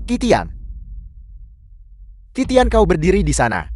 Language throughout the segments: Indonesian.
Kitian. Kitian, kau berdiri di sana.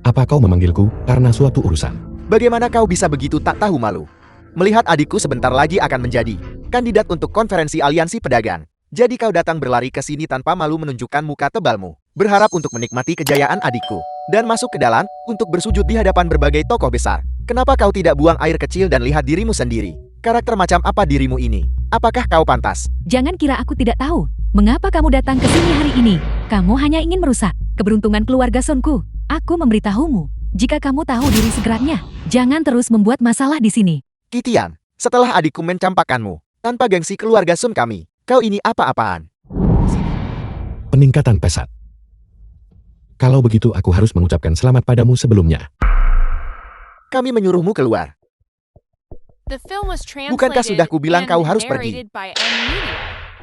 Apa kau memanggilku karena suatu urusan? Bagaimana kau bisa begitu tak tahu malu? Melihat adikku sebentar lagi akan menjadi kandidat untuk konferensi aliansi pedagang. Jadi kau datang berlari ke sini tanpa malu menunjukkan muka tebalmu. Berharap untuk menikmati kejayaan adikku. Dan masuk ke dalam untuk bersujud di hadapan berbagai tokoh besar. Kenapa kau tidak buang air kecil dan lihat dirimu sendiri? Karakter macam apa dirimu ini? Apakah kau pantas? Jangan kira aku tidak tahu. Mengapa kamu datang ke sini hari ini? Kamu hanya ingin merusak keberuntungan keluarga Sunku. Aku memberitahumu, jika kamu tahu diri segeranya, jangan terus membuat masalah di sini. Kitian, setelah adikku mencampakkanmu, tanpa gengsi keluarga Sun kami, kau ini apa-apaan? Peningkatan pesat. Kalau begitu aku harus mengucapkan selamat padamu sebelumnya. Kami menyuruhmu keluar. Bukankah sudah kubilang kau harus pergi?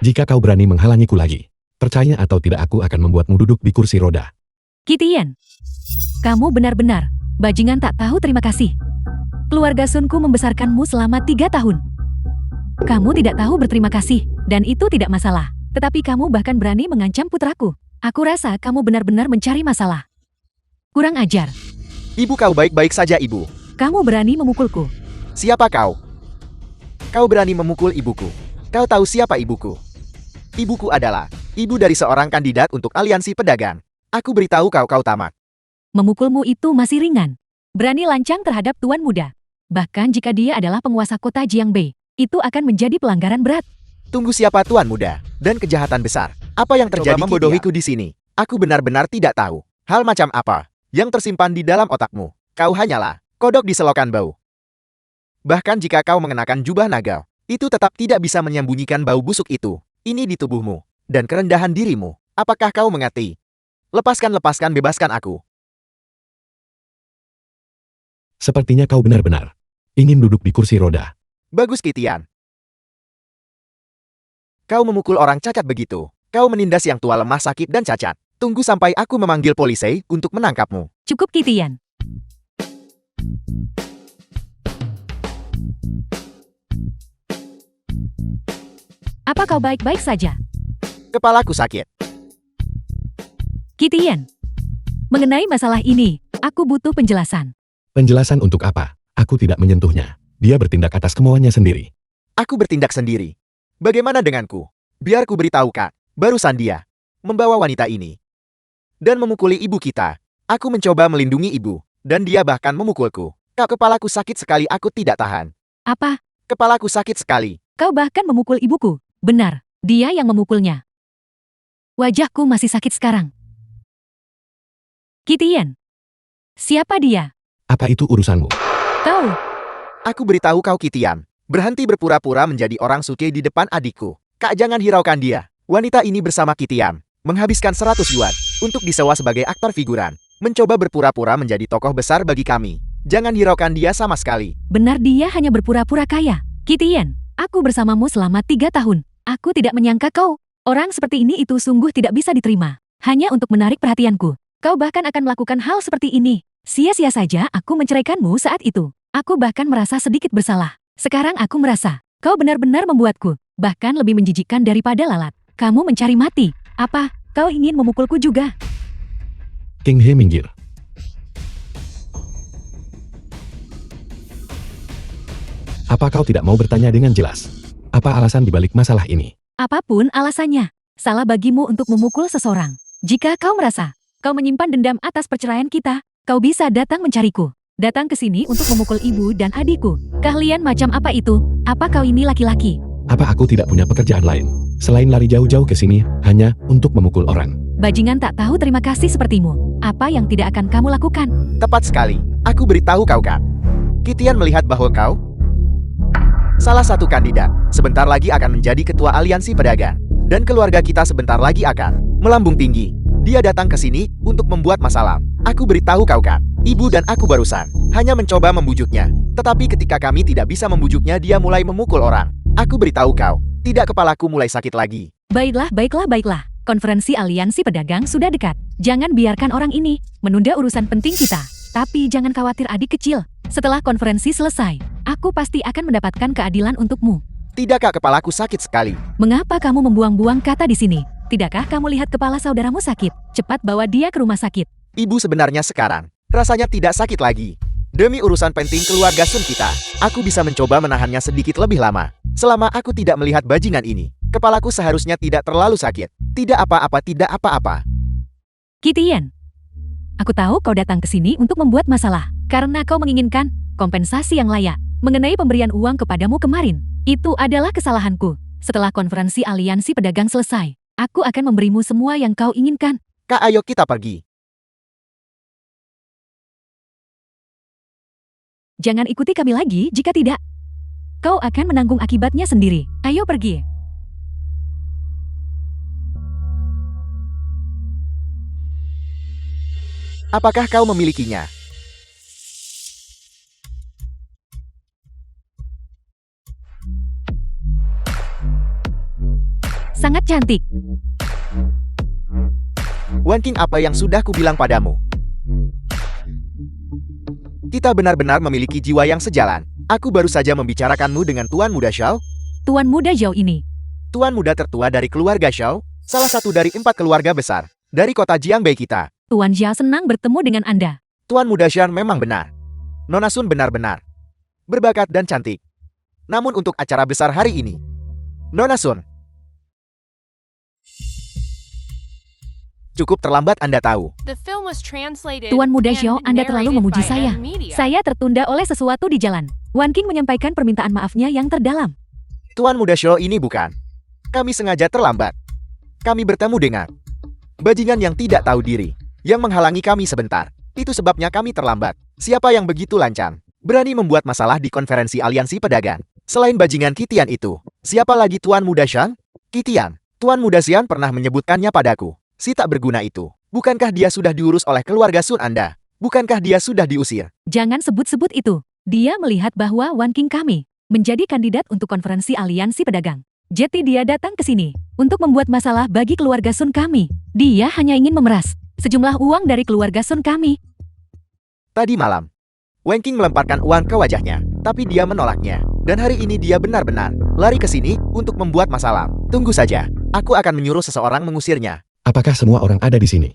Jika kau berani menghalangiku lagi, percaya atau tidak aku akan membuatmu duduk di kursi roda. Kitian, kamu benar-benar bajingan tak tahu terima kasih. Keluarga Sunku membesarkanmu selama 3 tahun. Kamu tidak tahu berterima kasih, dan itu tidak masalah. Tetapi kamu bahkan berani mengancam putraku. Aku rasa kamu benar-benar mencari masalah. Kurang ajar. Ibu, kau baik-baik saja, Ibu. Kamu berani memukulku. Siapa kau? Kau berani memukul ibuku. Kau tahu siapa ibuku? Ibuku adalah ibu dari seorang kandidat untuk aliansi pedagang. Aku beritahu kau tamat. Memukulmu itu masih ringan. Berani lancang terhadap tuan muda. Bahkan jika dia adalah penguasa kota Jiangbei, itu akan menjadi pelanggaran berat. Tunggu, siapa tuan muda dan kejahatan besar? Apa yang terjadi membodohiku di sini? Aku benar-benar tidak tahu. Hal macam apa yang tersimpan di dalam otakmu? Kau hanyalah kodok di selokan bau. Bahkan jika kau mengenakan jubah naga, itu tetap tidak bisa menyembunyikan bau busuk itu. Ini di tubuhmu dan kerendahan dirimu. Apakah kau mengerti? Lepaskan, bebaskan aku. Sepertinya kau benar-benar ingin duduk di kursi roda. Bagus, Kitian. Kau memukul orang cacat begitu. Kau menindas yang tua, lemah, sakit, dan cacat. Tunggu sampai aku memanggil polisi untuk menangkapmu. Cukup, Kitian. Apa kau baik-baik saja? Kepalaku sakit. Kitian, mengenai masalah ini, aku butuh penjelasan. Penjelasan untuk apa? Aku tidak menyentuhnya. Dia bertindak atas kemauannya sendiri. Aku bertindak sendiri. Bagaimana denganku? Biar ku beritahu, Kak. Barusan dia membawa wanita ini dan memukuli ibu kita. Aku mencoba melindungi ibu, dan dia bahkan memukulku. Kak, kepalaku sakit sekali, aku tidak tahan. Apa? Kepalaku sakit sekali. Kau bahkan memukul ibuku. Benar, dia yang memukulnya. Wajahku masih sakit sekarang. Kitian, siapa dia? Apa itu urusanmu? Kau. Aku beritahu kau, Kitian. Berhenti berpura-pura menjadi orang suci di depan adikku. Kak, jangan hiraukan dia. Wanita ini bersama Kitian menghabiskan 100 yuan untuk disewa sebagai aktor figuran. Mencoba berpura-pura menjadi tokoh besar bagi kami. Jangan hiraukan dia sama sekali. Benar, dia hanya berpura-pura kaya. Kitian, aku bersamamu selama 3 tahun. Aku tidak menyangka kau. Orang seperti ini itu sungguh tidak bisa diterima. Hanya untuk menarik perhatianku. Kau bahkan akan melakukan hal seperti ini. Sia-sia saja aku menceraikanmu saat itu. Aku bahkan merasa sedikit bersalah. Sekarang aku merasa, kau benar-benar membuatku bahkan lebih menjijikkan daripada lalat. Kamu mencari mati. Apa, kau ingin memukulku juga? King He minggir. Apa kau tidak mau bertanya dengan jelas? Apa alasan dibalik masalah ini? Apapun alasannya, salah bagimu untuk memukul seseorang. Jika kau merasa kau menyimpan dendam atas perceraian kita, kau bisa datang mencariku. Datang ke sini untuk memukul ibu dan adikku. Keahlian macam apa itu? Apa kau ini laki-laki? Apa aku tidak punya pekerjaan lain selain lari jauh-jauh ke sini hanya untuk memukul orang? Bajingan tak tahu terima kasih sepertimu. Apa yang tidak akan kamu lakukan? Tepat sekali. Aku beritahu kau, Kak. Kitian melihat bahwa kau salah satu kandidat sebentar lagi akan menjadi ketua aliansi pedagang. Dan keluarga kita sebentar lagi akan melambung tinggi. Dia datang ke sini untuk membuat masalah. Aku beritahu kau, Kak. Ibu dan aku barusan hanya mencoba membujuknya. Tetapi ketika kami tidak bisa membujuknya, dia mulai memukul orang. Aku beritahu kau, tidak, kepalaku mulai sakit lagi. Baiklah. Konferensi aliansi pedagang sudah dekat. Jangan biarkan orang ini menunda urusan penting kita. Tapi jangan khawatir, adik kecil. Setelah konferensi selesai, aku pasti akan mendapatkan keadilan untukmu. Tidak, Kak, kepalaku sakit sekali. Mengapa kamu membuang-buang kata di sini? Tidakkah kamu lihat kepala saudaramu sakit? Cepat bawa dia ke rumah sakit. Ibu sebenarnya sekarang rasanya tidak sakit lagi. Demi urusan penting keluarga Sun kita, aku bisa mencoba menahannya sedikit lebih lama. Selama aku tidak melihat bajingan ini, kepalaku seharusnya tidak terlalu sakit. Tidak apa-apa, tidak apa-apa. Kitian, aku tahu kau datang ke sini untuk membuat masalah. Karena kau menginginkan kompensasi yang layak. Mengenai pemberian uang kepadamu kemarin, itu adalah kesalahanku. Setelah konferensi aliansi pedagang selesai, aku akan memberimu semua yang kau inginkan. Kak, ayo kita pergi. Jangan ikuti kami lagi jika tidak. Kau akan menanggung akibatnya sendiri. Ayo pergi. Apakah kau memilikinya? Sangat cantik. Wan King, apa yang sudah kubilang padamu? Kita benar-benar memiliki jiwa yang sejalan. Aku baru saja membicarakanmu dengan Tuan Muda Xiao. Tuan muda Zhao ini. Tuan muda tertua dari keluarga Xiao, salah satu dari 4 keluarga besar dari kota Jiangbei kita. Tuan Zhao senang bertemu dengan Anda. Tuan muda Xian memang benar. Nona Sun benar-benar berbakat dan cantik. Namun untuk acara besar hari ini, Nona Sun, cukup terlambat Anda tahu. Tuan muda Zhao, Anda terlalu memuji saya. Saya tertunda oleh sesuatu di jalan. Wan King menyampaikan permintaan maafnya yang terdalam. Tuan muda Xiao ini bukan. Kami sengaja terlambat. Kami bertemu dengan bajingan yang tidak tahu diri, yang menghalangi kami sebentar. Itu sebabnya kami terlambat. Siapa yang begitu lancang, berani membuat masalah di konferensi aliansi pedagang? Selain bajingan Kitian itu, siapa lagi Tuan muda Xian? Kitian. Tuan muda Xian pernah menyebutkannya padaku. Si tak berguna itu. Bukankah dia sudah diurus oleh keluarga Sun Anda? Bukankah dia sudah diusir? Jangan sebut-sebut itu. Dia melihat bahwa Wan King kami menjadi kandidat untuk konferensi aliansi pedagang. Jadi dia datang ke sini untuk membuat masalah bagi keluarga Sun kami. Dia hanya ingin memeras sejumlah uang dari keluarga Sun kami. Tadi malam, Wan King melemparkan uang ke wajahnya, tapi dia menolaknya. Dan hari ini dia benar-benar lari ke sini untuk membuat masalah. Tunggu saja, aku akan menyuruh seseorang mengusirnya. Apakah semua orang ada di sini?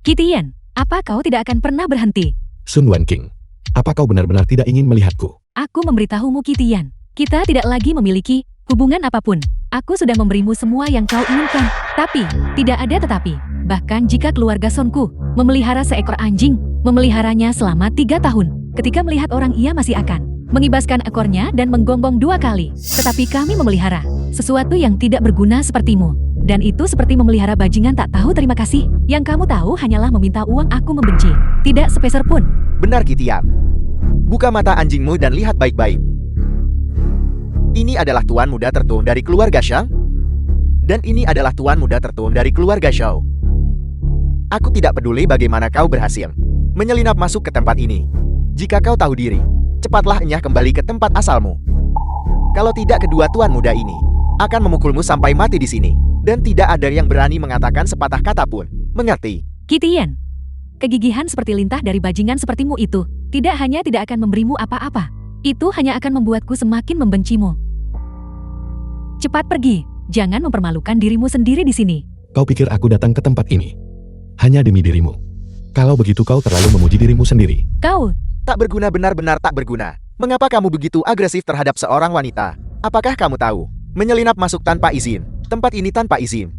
Kitian, apa kau tidak akan pernah berhenti? Sun Wan King, apa kau benar-benar tidak ingin melihatku? Aku memberitahumu Kitian, kita tidak lagi memiliki hubungan apapun. Aku sudah memberimu semua yang kau inginkan. Tapi, tidak ada tetapi. Bahkan jika keluarga Sonku memelihara seekor anjing, memeliharanya selama 3 tahun. Ketika melihat orang ia masih akan mengibaskan ekornya dan menggonggong 2 kali. Tetapi kami memelihara sesuatu yang tidak berguna sepertimu. Dan itu seperti memelihara bajingan tak tahu terima kasih. Yang kamu tahu hanyalah meminta uang. Aku membenci. Tidak sepeser pun. Benar Kitian. Buka mata anjingmu dan lihat baik-baik. Ini adalah tuan muda tertua dari keluarga Shang. Dan ini adalah tuan muda tertua dari keluarga Xiao. Aku tidak peduli bagaimana kau berhasil menyelinap masuk ke tempat ini. Jika kau tahu diri, cepatlah enyah kembali ke tempat asalmu. Kalau tidak, kedua tuan muda ini akan memukulmu sampai mati di sini. Dan tidak ada yang berani mengatakan sepatah kata pun. Mengerti? Kitian, kegigihan seperti lintah dari bajingan sepertimu itu tidak hanya tidak akan memberimu apa-apa. Itu hanya akan membuatku semakin membencimu. Cepat pergi. Jangan mempermalukan dirimu sendiri di sini. Kau pikir aku datang ke tempat ini hanya demi dirimu? Kalau begitu kau terlalu memuji dirimu sendiri. Kau tak berguna, benar-benar tak berguna. Mengapa kamu begitu agresif terhadap seorang wanita? Apakah kamu tahu? Menyelinap masuk tanpa izin. Tempat ini tanpa izin.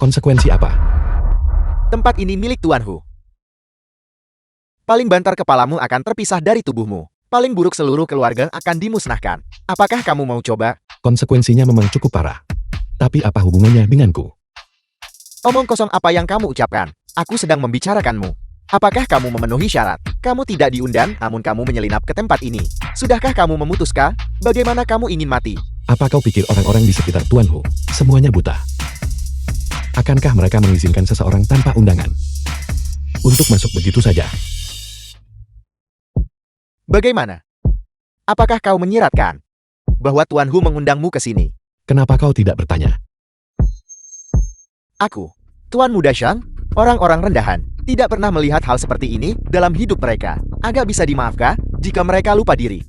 Konsekuensi apa? Tempat ini milik Tuan Hu. Paling banter kepalamu akan terpisah dari tubuhmu. Paling buruk seluruh keluarga akan dimusnahkan. Apakah kamu mau coba? Konsekuensinya memang cukup parah. Tapi apa hubungannya denganku? Omong kosong apa yang kamu ucapkan? Aku sedang membicarakanmu. Apakah kamu memenuhi syarat? Kamu tidak diundang, namun kamu menyelinap ke tempat ini. Sudahkah kamu memutuskan? Bagaimana kamu ingin mati? Apa kau pikir orang-orang di sekitar Tuan Hu semuanya buta? Akankah mereka mengizinkan seseorang tanpa undangan untuk masuk begitu saja? Bagaimana? Apakah kau menyiratkan bahwa Tuan Hu mengundangmu ke sini? Kenapa kau tidak bertanya? Aku, Tuan Muda Shang, orang-orang rendahan, tidak pernah melihat hal seperti ini dalam hidup mereka. Agak bisa dimaafkan, jika mereka lupa diri.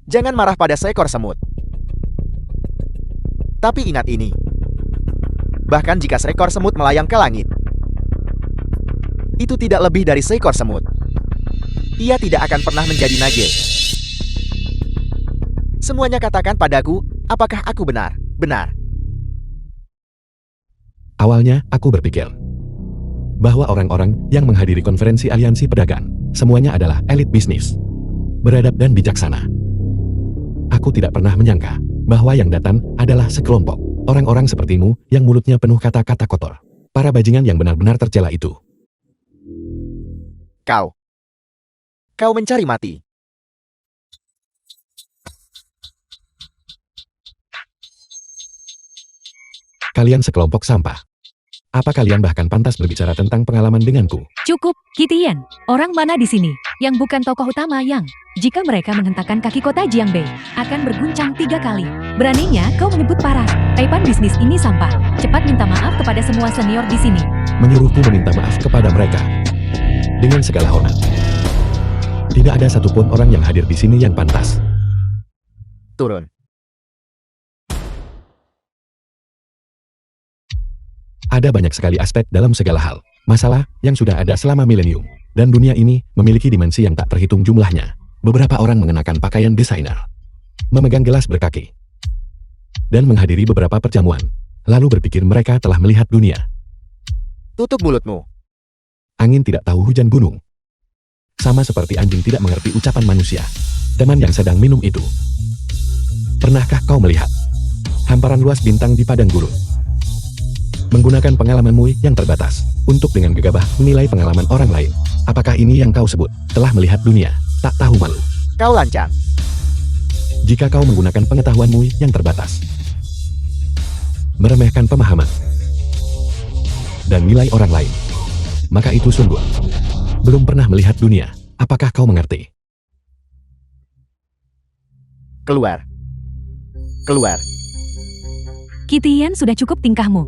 Jangan marah pada seekor semut. Tapi ingat ini. Bahkan jika seekor semut melayang ke langit, itu tidak lebih dari seekor semut. Ia tidak akan pernah menjadi naga. Semuanya katakan padaku, apakah aku benar? Benar. Awalnya, aku berpikir bahwa orang-orang yang menghadiri konferensi aliansi pedagang, semuanya adalah elit bisnis, beradab dan bijaksana. Aku tidak pernah menyangka bahwa yang datang adalah sekelompok orang-orang sepertimu yang mulutnya penuh kata-kata kotor. Para bajingan yang benar-benar tercela itu. Kau mencari mati. Kalian sekelompok sampah. Apa kalian bahkan pantas berbicara tentang pengalaman denganku? Cukup, Kitian. Orang mana di sini yang bukan tokoh utama yang, jika mereka menghentakkan kaki kota Jiangbei, akan berguncang 3 kali. Beraninya kau menyebut para taipan bisnis ini sampah. Cepat minta maaf kepada semua senior di sini. Menyuruhku meminta maaf kepada mereka. Dengan segala hormat. Tidak ada satupun orang yang hadir di sini yang pantas. Turun. Ada banyak sekali aspek dalam segala hal. Masalah yang sudah ada selama milenium. Dan dunia ini memiliki dimensi yang tak terhitung jumlahnya. Beberapa orang mengenakan pakaian desainer, memegang gelas berkaki, dan menghadiri beberapa perjamuan. Lalu berpikir mereka telah melihat dunia. Tutup mulutmu. Angin tidak tahu hujan gunung. Sama seperti anjing tidak mengerti ucapan manusia. Teman yang sedang minum itu. Pernahkah kau melihat hamparan luas bintang di padang gurun? Menggunakan pengalamanmu yang terbatas untuk dengan gegabah menilai pengalaman orang lain. Apakah ini yang kau sebut telah melihat dunia, tak tahu malu? Kau lancang. Jika kau menggunakan pengetahuanmu yang terbatas, meremehkan pemahaman, dan nilai orang lain, maka itu sungguh belum pernah melihat dunia. Apakah kau mengerti? Keluar. Keluar. Kitian, sudah cukup tingkahmu.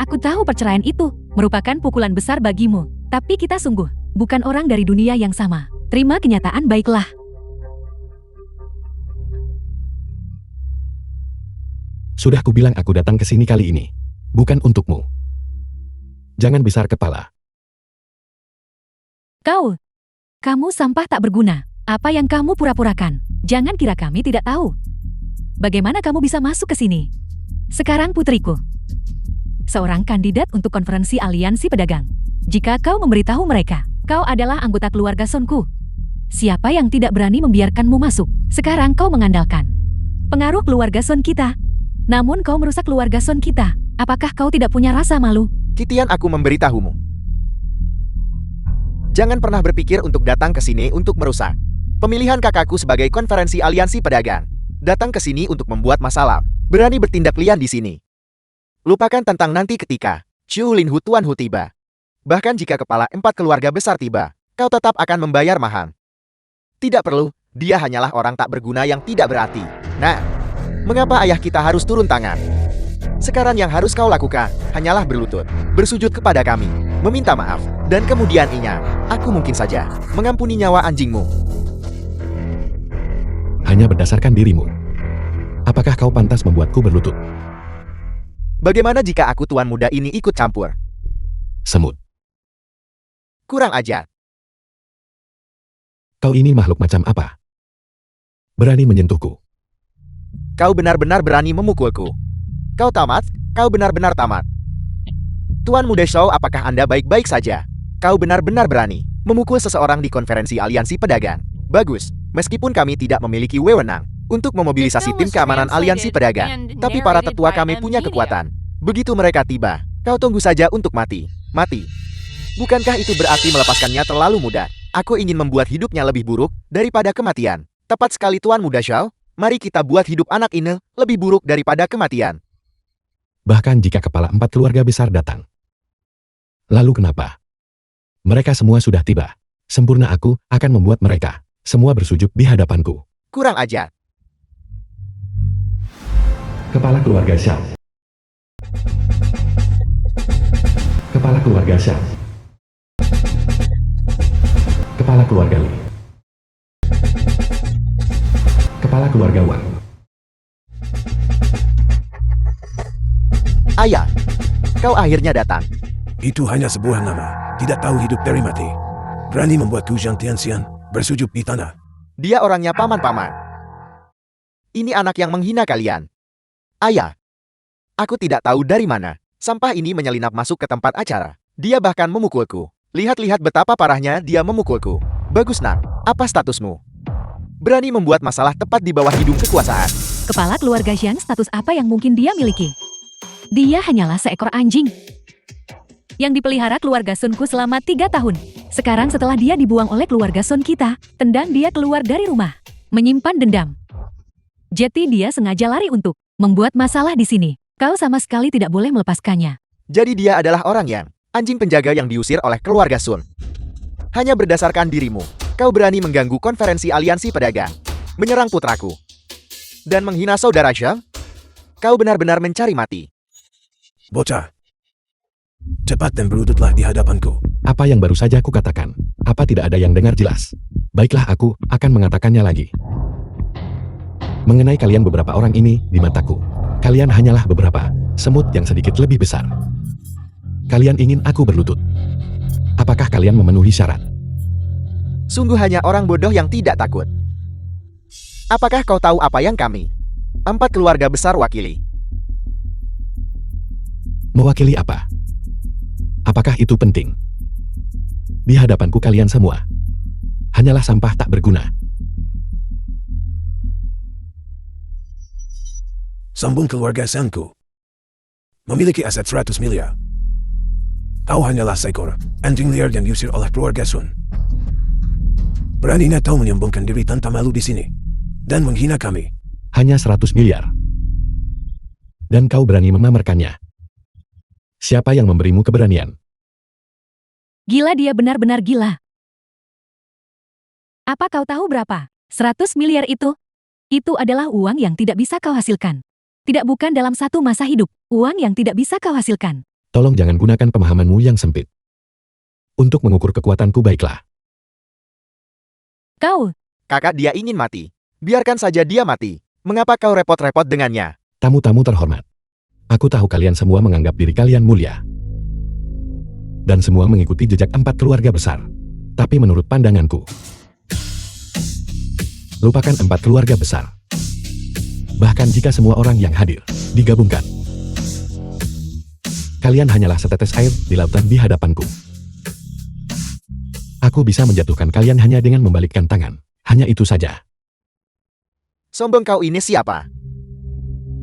Aku tahu perceraian itu merupakan pukulan besar bagimu. Tapi kita sungguh bukan orang dari dunia yang sama. Terima kenyataan baiklah. Sudah kubilang aku datang ke sini kali ini. Bukan untukmu. Jangan besar kepala. Kamu sampah tak berguna. Apa yang kamu pura-purakan? Jangan kira kami tidak tahu. Bagaimana kamu bisa masuk ke sini? Sekarang putriku, seorang kandidat untuk konferensi aliansi pedagang. Jika kau memberitahu mereka, kau adalah anggota keluarga Sonku. Siapa yang tidak berani membiarkanmu masuk? Sekarang kau mengandalkan pengaruh keluarga Son kita. Namun kau merusak keluarga Son kita. Apakah kau tidak punya rasa malu? Kitian, aku memberitahumu. Jangan pernah berpikir untuk datang ke sini untuk merusak pemilihan kakakku sebagai konferensi aliansi pedagang. Datang ke sini untuk membuat masalah. Berani bertindak liar di sini. Lupakan tentang nanti ketika Chu Lin Hu Tuan Hu tiba. Bahkan jika kepala 4 keluarga besar tiba, kau tetap akan membayar mahal. Tidak perlu, dia hanyalah orang tak berguna yang tidak berarti. Nah, mengapa ayah kita harus turun tangan? Sekarang yang harus kau lakukan hanyalah berlutut, bersujud kepada kami, meminta maaf, dan kemudian ingat, aku mungkin saja mengampuni nyawa anjingmu. Hanya berdasarkan dirimu. Apakah kau pantas membuatku berlutut? Bagaimana jika aku tuan muda ini ikut campur? Semut. Kurang ajar. Kau ini makhluk macam apa? Berani menyentuhku. Kau benar-benar berani memukulku. Kau tamat, kau benar-benar tamat. Tuan Muda Shou, apakah Anda baik-baik saja? Kau benar-benar berani memukul seseorang di konferensi aliansi pedagang. Bagus, meskipun kami tidak memiliki wewenang untuk memobilisasi tim keamanan aliansi pedagang, tapi para tetua kami punya kekuatan. Begitu mereka tiba, kau tunggu saja untuk mati. Mati. Bukankah itu berarti melepaskannya terlalu mudah? Aku ingin membuat hidupnya lebih buruk daripada kematian. Tepat sekali Tuan Muda Shou. Mari kita buat hidup anak ini lebih buruk daripada kematian. Bahkan jika kepala 4 keluarga besar datang. Lalu kenapa? Mereka semua sudah tiba. Sempurna aku akan membuat mereka semua bersujud di hadapanku. Kurang ajar. Kepala keluarga Xiao. Kepala keluarga Xiao. Kepala keluarga Li. Kepala keluarga Wang. Ayah, kau akhirnya datang. Itu hanya sebuah nama, tidak tahu hidup dari mati. Berani membuatku Zhang Tianxian bersujud di tanah. Dia orangnya paman-paman. Ini anak yang menghina kalian. Ayah, aku tidak tahu dari mana sampah ini menyelinap masuk ke tempat acara. Dia bahkan memukulku. Lihat-lihat betapa parahnya dia memukulku. Bagus nak, apa statusmu? Berani membuat masalah tepat di bawah hidung kekuasaan. Kepala keluarga Zhang, status apa yang mungkin dia miliki? Dia hanyalah seekor anjing yang dipelihara keluarga Sunku selama 3 tahun. Sekarang setelah dia dibuang oleh keluarga Sun kita, tendang dia keluar dari rumah. Menyimpan dendam. Jadi dia sengaja lari untuk membuat masalah di sini. Kau sama sekali tidak boleh melepaskannya. Jadi dia adalah orang yang anjing penjaga yang diusir oleh keluarga Sun. Hanya berdasarkan dirimu, kau berani mengganggu konferensi aliansi pedagang, menyerang putraku, dan menghina saudara Zhang? Kau benar-benar mencari mati. Bocah, cepat dan berlututlah di hadapanku. Apa yang baru saja aku katakan? Apa tidak ada yang dengar jelas? Baiklah, aku akan mengatakannya lagi. Mengenai kalian beberapa orang ini di mataku, kalian hanyalah beberapa semut yang sedikit lebih besar. Kalian ingin aku berlutut. Apakah kalian memenuhi syarat? Sungguh hanya orang bodoh yang tidak takut. Apakah kau tahu apa yang kami 4 keluarga besar wakili? Mewakili apa? Apakah itu penting? Di hadapanku kalian semua hanyalah sampah tak berguna. Sambung keluarga Sanku memiliki aset 100 miliar. Kau hanyalah seekor anjing liar yang diusir oleh keluarga Sun. Beraninya kau menyombongkan diri tanpa malu di sini dan menghina kami. Hanya 100 miliar. Dan kau berani memamerkannya. Siapa yang memberimu keberanian? Gila, dia benar-benar gila. Apa kau tahu berapa 100 miliar itu? Itu adalah uang yang tidak bisa kau hasilkan. Tidak, bukan dalam satu masa hidup. Uang yang tidak bisa kau hasilkan. Tolong jangan gunakan pemahamanmu yang sempit. Untuk mengukur kekuatanku, baiklah. Kau, Kakak, dia ingin mati. Biarkan saja dia mati. Mengapa kau repot-repot dengannya? Tamu-tamu terhormat. Aku tahu kalian semua menganggap diri kalian mulia. Dan semua mengikuti jejak 4 keluarga besar. Tapi menurut pandanganku, lupakan 4 keluarga besar. Bahkan jika semua orang yang hadir digabungkan, kalian hanyalah setetes air di lautan di hadapanku. Aku bisa menjatuhkan kalian hanya dengan membalikkan tangan. Hanya itu saja. Sombong kau ini siapa?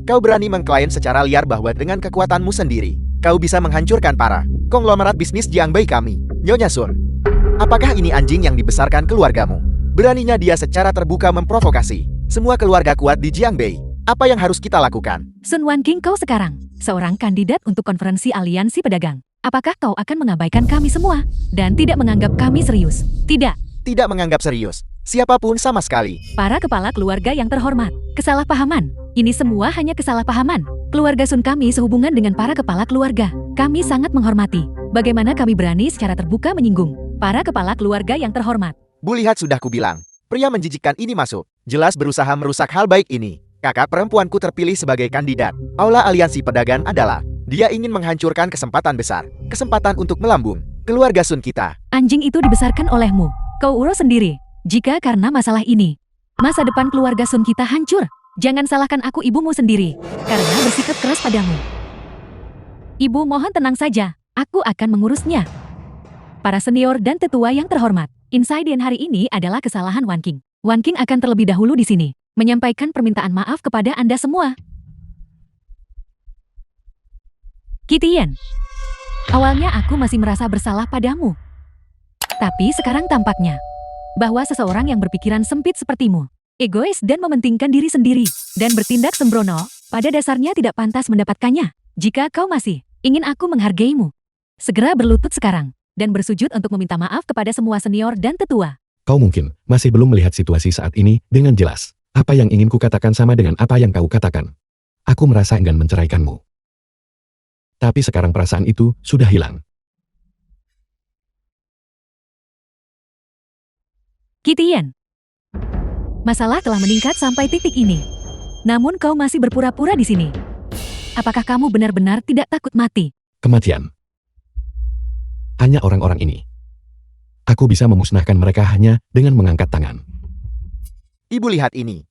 Kau berani mengklaim secara liar bahwa dengan kekuatanmu sendiri, kau bisa menghancurkan para konglomerat bisnis Jiangbei kami, Nyonya Sun. Apakah ini anjing yang dibesarkan keluargamu? Beraninya dia secara terbuka memprovokasi semua keluarga kuat di Jiangbei. Apa yang harus kita lakukan? Sun Wanking, kau sekarang seorang kandidat untuk konferensi aliansi pedagang. Apakah kau akan mengabaikan kami semua dan tidak menganggap kami serius? Tidak. Tidak menganggap serius siapapun sama sekali. Para kepala keluarga yang terhormat, kesalahpahaman. Ini semua hanya kesalahpahaman. Keluarga Sun kami sehubungan dengan para kepala keluarga. Kami sangat menghormati. Bagaimana kami berani secara terbuka menyinggung para kepala keluarga yang terhormat? Bu, lihat, sudah kubilang. Pria menjijikkan ini masuk. Jelas berusaha merusak hal baik ini. Kakak perempuanku terpilih sebagai kandidat Aula Aliansi Pedagang adalah dia ingin menghancurkan kesempatan besar. Kesempatan untuk melambung keluarga Sun kita. Anjing itu dibesarkan olehmu. Kau urus sendiri. Jika karena masalah ini, masa depan keluarga Sun kita hancur, jangan salahkan aku, ibumu sendiri, karena bersikap keras padamu. Ibu, mohon tenang saja. Aku akan mengurusnya. Para senior dan tetua yang terhormat, insiden hari ini adalah kesalahan Wanking. Wanking akan terlebih dahulu di sini menyampaikan permintaan maaf kepada Anda semua. Kitian, awalnya aku masih merasa bersalah padamu. Tapi sekarang tampaknya bahwa seseorang yang berpikiran sempit sepertimu, egois dan mementingkan diri sendiri, dan bertindak sembrono, pada dasarnya tidak pantas mendapatkannya. Jika kau masih ingin aku menghargaimu, segera berlutut sekarang, dan bersujud untuk meminta maaf kepada semua senior dan tetua. Kau mungkin masih belum melihat situasi saat ini dengan jelas. Apa yang ingin kukatakan sama dengan apa yang kau katakan. Aku merasa enggan menceraikanmu. Tapi sekarang perasaan itu sudah hilang. Kitian, Masalah telah meningkat sampai titik ini. Namun kau masih berpura-pura di sini. Apakah kamu benar-benar tidak takut mati? Kematian. Hanya orang-orang ini. Aku bisa memusnahkan mereka hanya dengan mengangkat tangan. Ibu lihat ini.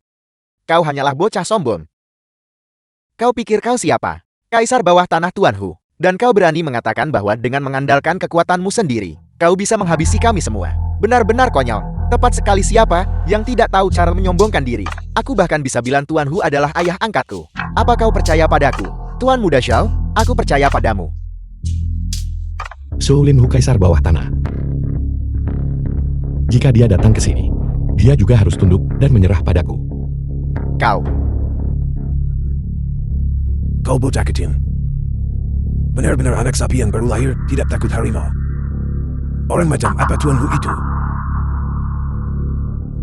Kau hanyalah bocah sombong. Kau pikir kau siapa? Kaisar bawah tanah Tuan Hu. Dan kau berani mengatakan bahwa dengan mengandalkan kekuatanmu sendiri, kau bisa menghabisi kami semua. Benar-benar konyol. Tepat sekali siapa yang tidak tahu cara menyombongkan diri. Aku bahkan bisa bilang Tuan Hu adalah ayah angkatku. Apa kau percaya padaku? Tuan Muda Xiao, aku percaya padamu. Zhou Linhu Kaisar bawah tanah. Jika dia datang ke sini, dia juga harus tunduk dan menyerah padaku. Kau bocah kecil. Benar-benar anak sapi yang baru lahir, tidak takut harimau. Orang macam apa Tuan Hu itu?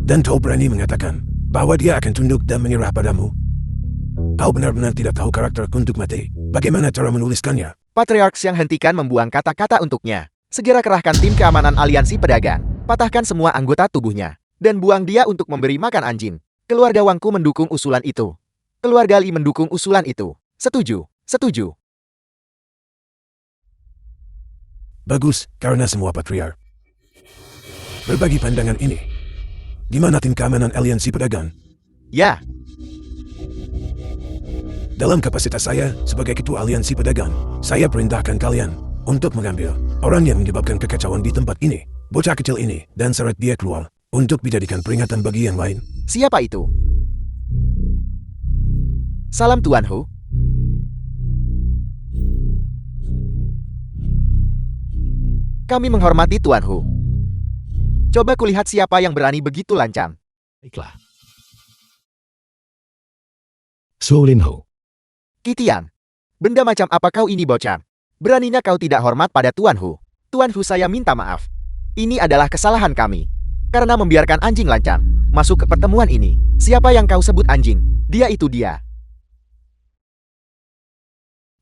Dan kau berani mengatakan bahwa dia akan tunduk dan menyerah padamu? Kau benar-benar tidak tahu karakter untuk mati. Bagaimana cara menuliskannya? Patriarks yang hentikan membuang kata-kata untuknya. Segera kerahkan tim keamanan aliansi pedagang. Patahkan semua anggota tubuhnya. Dan buang dia untuk memberi makan anjing. Keluarga Wangku mendukung usulan itu. Keluarga Li mendukung usulan itu. Setuju. Setuju. Bagus, karena semua patriark berbagi pandangan ini. Di mana tim keamanan aliansi pedagang? Ya, Dalam kapasitas saya sebagai ketua aliansi pedagang, saya perintahkan kalian untuk mengambil orang yang menyebabkan kekacauan di tempat ini, bocah kecil ini, dan seret dia keluar untuk dijadikan peringatan bagi yang lain. siapa itu? Salam Tuan Hu. Kami menghormati Tuan Hu. Coba kulihat siapa yang berani begitu lancang. Baiklah. Zhou Linhu. Kitian, benda macam apa kau ini bocah? Beraninya kau tidak hormat pada Tuan Hu. Tuan Hu, saya minta maaf. Ini adalah kesalahan kami. Karena membiarkan anjing lancang masuk ke pertemuan ini. Siapa yang kau sebut anjing? Dia itu dia.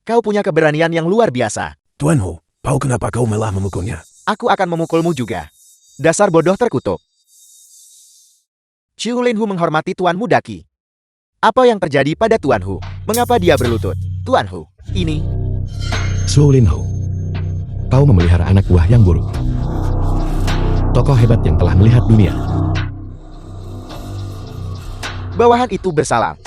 Kau punya keberanian yang luar biasa. Tuan Hu, tahu kenapa kau malah memukulnya? Aku akan memukulmu juga. Dasar bodoh terkutuk. Zhou Linhu menghormati Tuan Muda Qi. Apa yang terjadi pada Tuan Hu? Mengapa dia berlutut? Tuan Hu, ini... Zhou Linhu. Kau memelihara anak buah yang buruk. Tokoh hebat yang telah melihat dunia. Bawahan itu bersalah.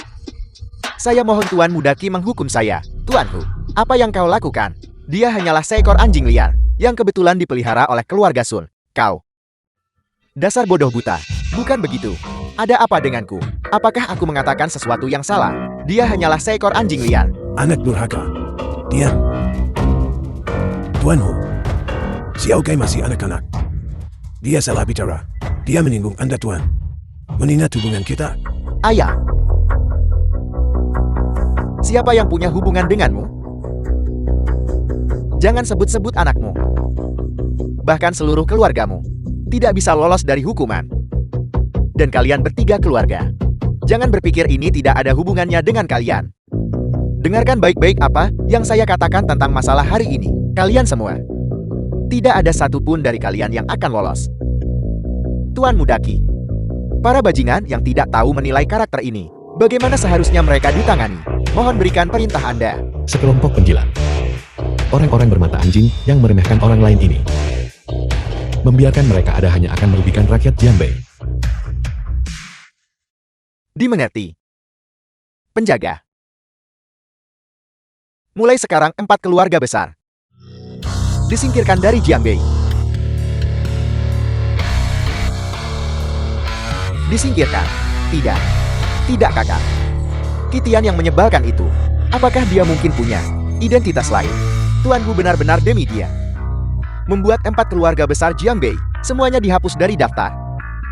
Saya mohon Tuan Muda Qi menghukum saya. Tuan Hu, apa yang kau lakukan? Dia hanyalah seekor anjing liar yang kebetulan dipelihara oleh keluarga Sun. Kau. Dasar bodoh buta. Bukan begitu. Ada apa denganku? Apakah aku mengatakan sesuatu yang salah? Dia hanyalah seekor anjing liar. Anak durhaka. Diam. Tuan Hu, Xiao Kai masih anak-anak. Dia salah bicara. Dia menyinggung Anda, Tuan. Mengingat hubungan kita. Ayah. Siapa yang punya hubungan denganmu? Jangan sebut-sebut anakmu. Bahkan seluruh keluargamu tidak bisa lolos dari hukuman. Dan kalian bertiga keluarga. Jangan berpikir ini tidak ada hubungannya dengan kalian. Dengarkan baik-baik apa yang saya katakan tentang masalah hari ini. Kalian semua. Tidak ada satupun dari kalian yang akan lolos. Tuan Muda Qi. Para bajingan yang tidak tahu menilai karakter ini. Bagaimana seharusnya mereka ditangani? Mohon berikan perintah Anda. Sekelompok penjilat. Orang-orang bermata anjing yang meremehkan orang lain ini. Membiarkan mereka ada hanya akan merugikan rakyat Jianbei. Dimengerti. Penjaga. Mulai sekarang 4 keluarga besar disingkirkan dari Jianbei. Disingkirkan. Tidak. Tidak, kakak. Kitian yang menyebalkan itu. Apakah dia mungkin punya identitas lain? Tuan Hu benar-benar demi dia. Membuat 4 keluarga besar Jianbei semuanya dihapus dari daftar.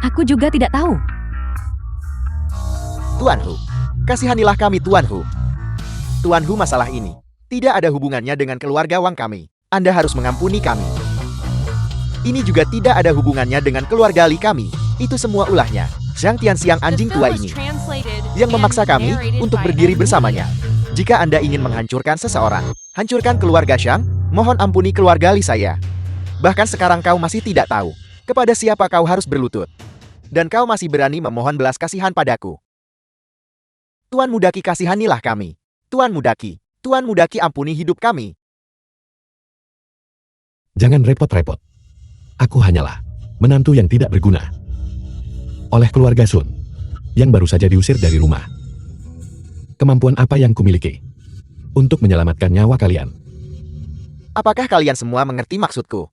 Aku juga tidak tahu. Tuan Hu, kasihanilah kami Tuan Hu. Tuan Hu, masalah ini tidak ada hubungannya dengan keluarga Wang kami. Anda harus mengampuni kami. Ini juga tidak ada hubungannya dengan keluarga Li kami. Itu semua ulahnya Zhang Tianxiang anjing tua ini yang memaksa kami untuk berdiri bersamanya. Jika Anda ingin menghancurkan seseorang, hancurkan keluarga Zhang. Mohon ampuni keluarga Li saya. Bahkan sekarang kau masih tidak tahu kepada siapa kau harus berlutut. Dan kau masih berani memohon belas kasihan padaku. Tuan Mudaki, kasihanilah kami. Tuan Mudaki ampuni hidup kami. Jangan repot-repot. Aku hanyalah menantu yang tidak berguna oleh keluarga Sun yang baru saja diusir dari rumah. Kemampuan apa yang kumiliki untuk menyelamatkan nyawa kalian? Apakah kalian semua mengerti maksudku?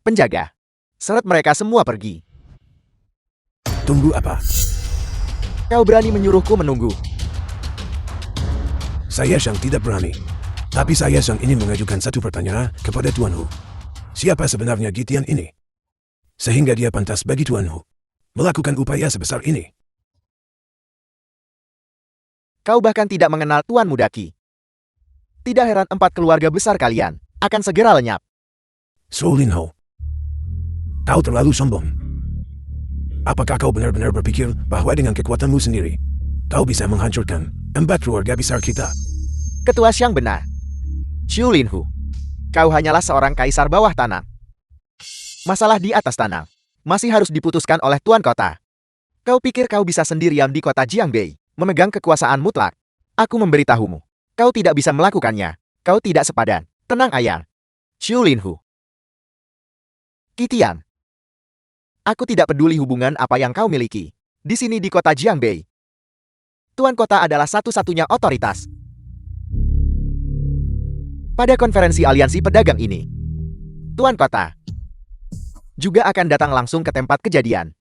Penjaga, seret mereka semua pergi. Tunggu apa? Kau berani menyuruhku menunggu. Saya Shang tidak berani. Tapi saya Shang ini mengajukan satu pertanyaan kepada Tuan Hu. Siapa sebenarnya Gitian ini? Sehingga dia pantas bagi Tuan Hu melakukan upaya sebesar ini. Kau bahkan tidak mengenal Tuan Mudaki. Tidak heran 4 keluarga besar kalian akan segera lenyap. So Lin Ho, kau terlalu sombong. Apakah kau benar-benar berpikir bahwa dengan kekuatanmu sendiri, kau bisa menghancurkan 4 keluarga besar kita? Ketua Xiang benar. Xu Linhu, kau hanyalah seorang kaisar bawah tanah. Masalah di atas tanah masih harus diputuskan oleh Tuan Kota. Kau pikir kau bisa sendirian di kota Jiangbei, memegang kekuasaan mutlak? Aku memberitahumu, kau tidak bisa melakukannya. Kau tidak sepadan. Tenang, ayah. Xu Linhu. Kitian. Aku tidak peduli hubungan apa yang kau miliki. Di sini di kota Jiangbei, Tuan Kota adalah satu-satunya otoritas. Pada konferensi aliansi pedagang ini, Tuan Kota juga akan datang langsung ke tempat kejadian.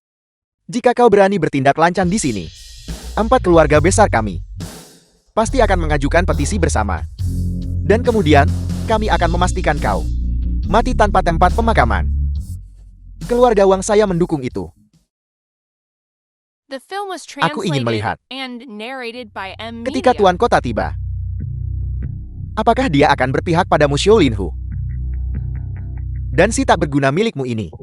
Jika kau berani bertindak lancang di sini, 4 keluarga besar kami pasti akan mengajukan petisi bersama. Dan kemudian, kami akan memastikan kau mati tanpa tempat pemakaman. Keluarga Wang saya mendukung itu. Aku ingin melihat. Ketika Tuan Kota tiba, apakah dia akan berpihak padamu, Xu Linhu? Dan si tak berguna milikmu ini?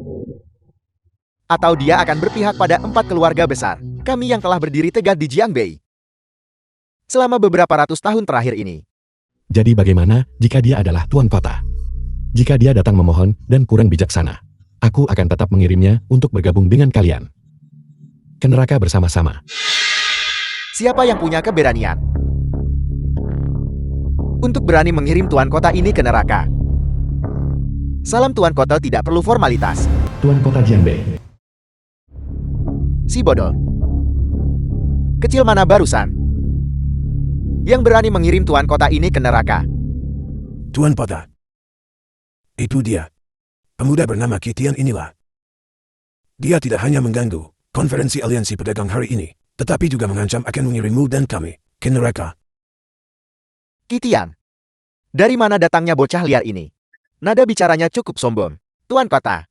Atau dia akan berpihak pada 4 keluarga besar kami yang telah berdiri tegak di Jiangbei selama beberapa ratus tahun terakhir ini? Jadi bagaimana jika dia adalah Tuan Kota? Jika dia datang memohon dan kurang bijaksana, aku akan tetap mengirimnya untuk bergabung dengan kalian ke neraka bersama-sama. Siapa yang punya keberanian untuk berani mengirim Tuan Kota ini ke neraka? Salam Tuan Kota tidak perlu formalitas. Tuan Kota Jiangbei. Si bodoh kecil mana barusan yang berani mengirim Tuan Kota ini ke neraka? Tuan Kota. Itu dia. Pemuda bernama Kitian inilah. Dia tidak hanya mengganggu konferensi aliansi pedagang hari ini, tetapi juga mengancam akan mengirimmu dan kami ke neraka. Kitian, dari mana datangnya bocah liar ini? Nada bicaranya cukup sombong. Tuan Kota,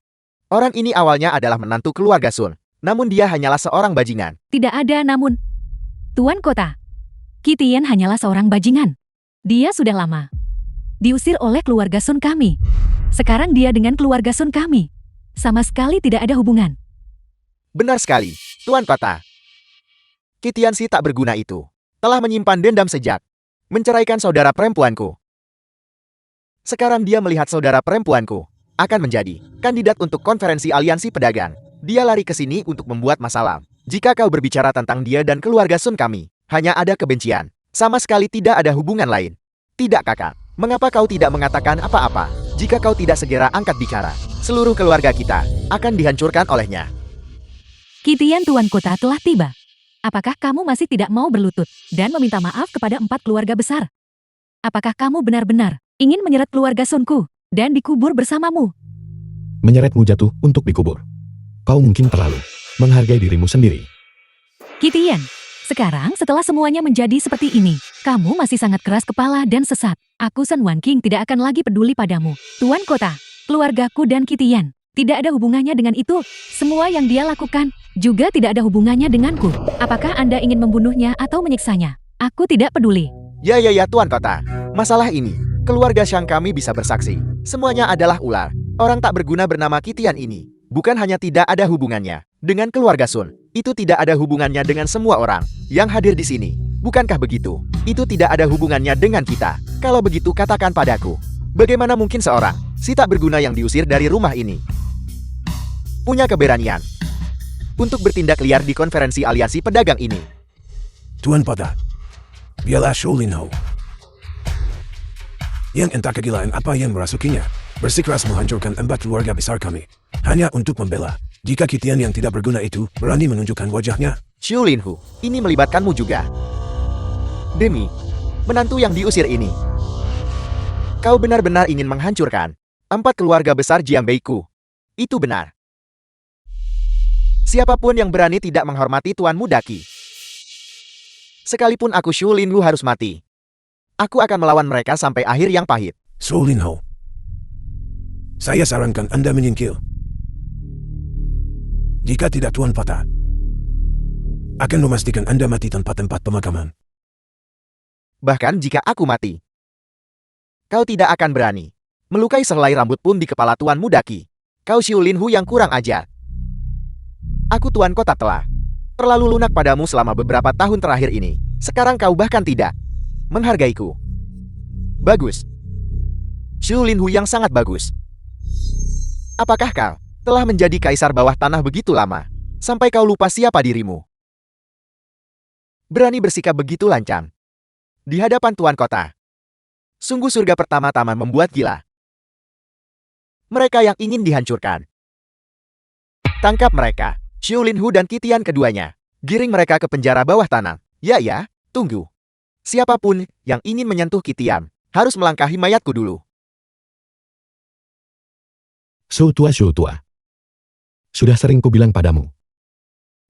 orang ini awalnya adalah menantu keluarga Sun, namun dia hanyalah seorang bajingan. Tidak ada namun. Tuan Kota, Kitian hanyalah seorang bajingan. Dia sudah lama diusir oleh keluarga Sun kami. Sekarang dia dengan keluarga Sun kami sama sekali tidak ada hubungan. Benar sekali, Tuan Kota. Kitian si tak berguna itu telah menyimpan dendam sejak menceraikan saudara perempuanku. Sekarang dia melihat saudara perempuanku akan menjadi kandidat untuk konferensi aliansi pedagang. Dia lari ke sini untuk membuat masalah. Jika kau berbicara tentang dia dan keluarga Sun kami, hanya ada kebencian. Sama sekali tidak ada hubungan lain. Tidak, kakak. Mengapa kau tidak mengatakan apa-apa? Jika kau tidak segera angkat bicara, seluruh keluarga kita akan dihancurkan olehnya. Kitian Tuan Kota telah tiba. Apakah kamu masih tidak mau berlutut dan meminta maaf kepada 4 keluarga besar? Apakah kamu benar-benar ingin menyeret keluarga Sunku dan dikubur bersamamu? Menyeretmu jatuh untuk dikubur. Kau mungkin terlalu menghargai dirimu sendiri. Kitian, sekarang setelah semuanya menjadi seperti ini, kamu masih sangat keras kepala dan sesat. Aku Sun Wan King tidak akan lagi peduli padamu. Tuan Kota, keluargaku dan Kitian tidak ada hubungannya dengan itu. Semua yang dia lakukan juga tidak ada hubungannya denganku. Apakah Anda ingin membunuhnya atau menyiksanya? Aku tidak peduli. Ya, Tuan Kota. Masalah ini, keluarga Xiang kami bisa bersaksi. Semuanya adalah ular. Orang tak berguna bernama Kitian ini bukan hanya tidak ada hubungannya dengan keluarga Sun, itu tidak ada hubungannya dengan semua orang yang hadir di sini. Bukankah begitu? Itu tidak ada hubungannya dengan kita. Kalau begitu katakan padaku, bagaimana mungkin seorang si tak berguna yang diusir dari rumah ini punya keberanian untuk bertindak liar di konferensi aliansi pedagang ini. Tuan Kota, biarlah Shou Lin Ho. Yang entah kegilaan apa yang merasukinya, bersikeras menghancurkan 4 keluarga besar kami. Hanya untuk membela. Jika Kitian yang tidak berguna itu berani menunjukkan wajahnya, Shou Lin Hu, ini melibatkanmu juga. Demi menantu yang diusir ini, kau benar-benar ingin menghancurkan 4 keluarga besar Jiangbeiku. Itu benar. Siapapun yang berani tidak menghormati tuanmu Daki. Sekalipun aku Shou Lin Hu harus mati, aku akan melawan mereka sampai akhir yang pahit. Shou Lin Ho, saya sarankan Anda menyingkir. Jika tidak Tuan Kota akan memastikan Anda mati tanpa tempat pemakaman. Bahkan jika aku mati, kau tidak akan berani melukai sehelai rambut pun di kepala tuanmu Daki. Kau Shou Lin Hu yang kurang ajar. Aku Tuan Kota telah terlalu lunak padamu selama beberapa tahun terakhir ini. Sekarang kau bahkan tidak menghargaiku. Bagus. Shou Lin Hu yang sangat bagus. Apakah kau telah menjadi kaisar bawah tanah begitu lama, sampai kau lupa siapa dirimu? Berani bersikap begitu lancang di hadapan Tuan Kota. Sungguh surga pertama-tama membuat gila. Mereka yang ingin dihancurkan. Tangkap mereka, Shou Lin Hu dan Kitian keduanya. Giring mereka ke penjara bawah tanah. Ya, tunggu. Siapapun yang ingin menyentuh Kitian harus melangkahi mayatku dulu. Shou tua. Sudah sering kubilang padamu.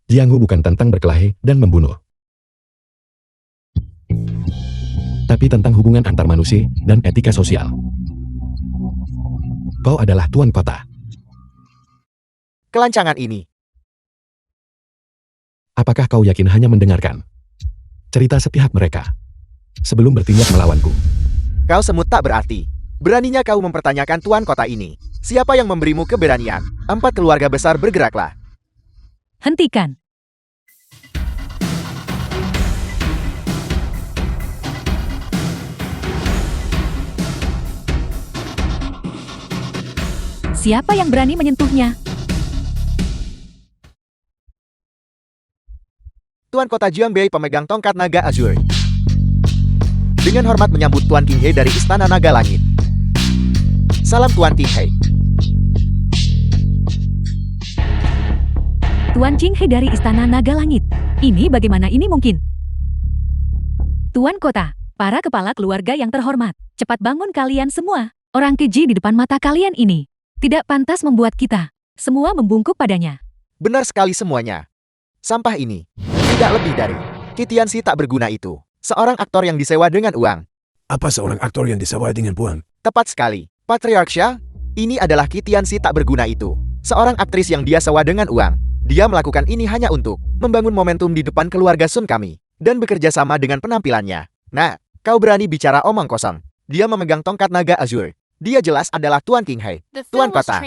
Jianghu bukan tentang berkelahi dan membunuh, tapi tentang hubungan antar manusia dan etika sosial. Kau adalah Tuan Kota. Kelancangan ini. Apakah kau yakin hanya mendengarkan cerita sepihak mereka sebelum bertindak melawanku? Kau semut tak berarti. Beraninya kau mempertanyakan Tuan Kota ini. Siapa yang memberimu keberanian? 4 keluarga besar bergeraklah. Hentikan. Siapa yang berani menyentuhnya? Tuan Kota Jiangbei pemegang tongkat naga Azure. Dengan hormat menyambut Tuan Qinghe dari Istana Naga Langit. Salam Tuan Qinghe. Tuan Qinghe dari Istana Naga Langit. Ini bagaimana ini mungkin? Tuan Kota, para kepala keluarga yang terhormat, cepat bangun kalian semua. Orang keji di depan mata kalian ini tidak pantas membuat kita semua membungkuk padanya. Benar sekali semuanya. Sampah ini tidak lebih dari Kitian si tak berguna itu. Seorang aktor yang disewa dengan uang. Apa seorang aktor yang disewa dengan uang? Tepat sekali. Patriarksha, ini adalah Kitian si tak berguna itu. Seorang aktris yang dia sewa dengan uang. Dia melakukan ini hanya untuk membangun momentum di depan keluarga Sun kami dan bekerja sama dengan penampilannya. Nah, kau berani bicara omong kosong. Dia memegang tongkat naga Azure. Dia jelas adalah Tuan Qinghe. Tuan Kota,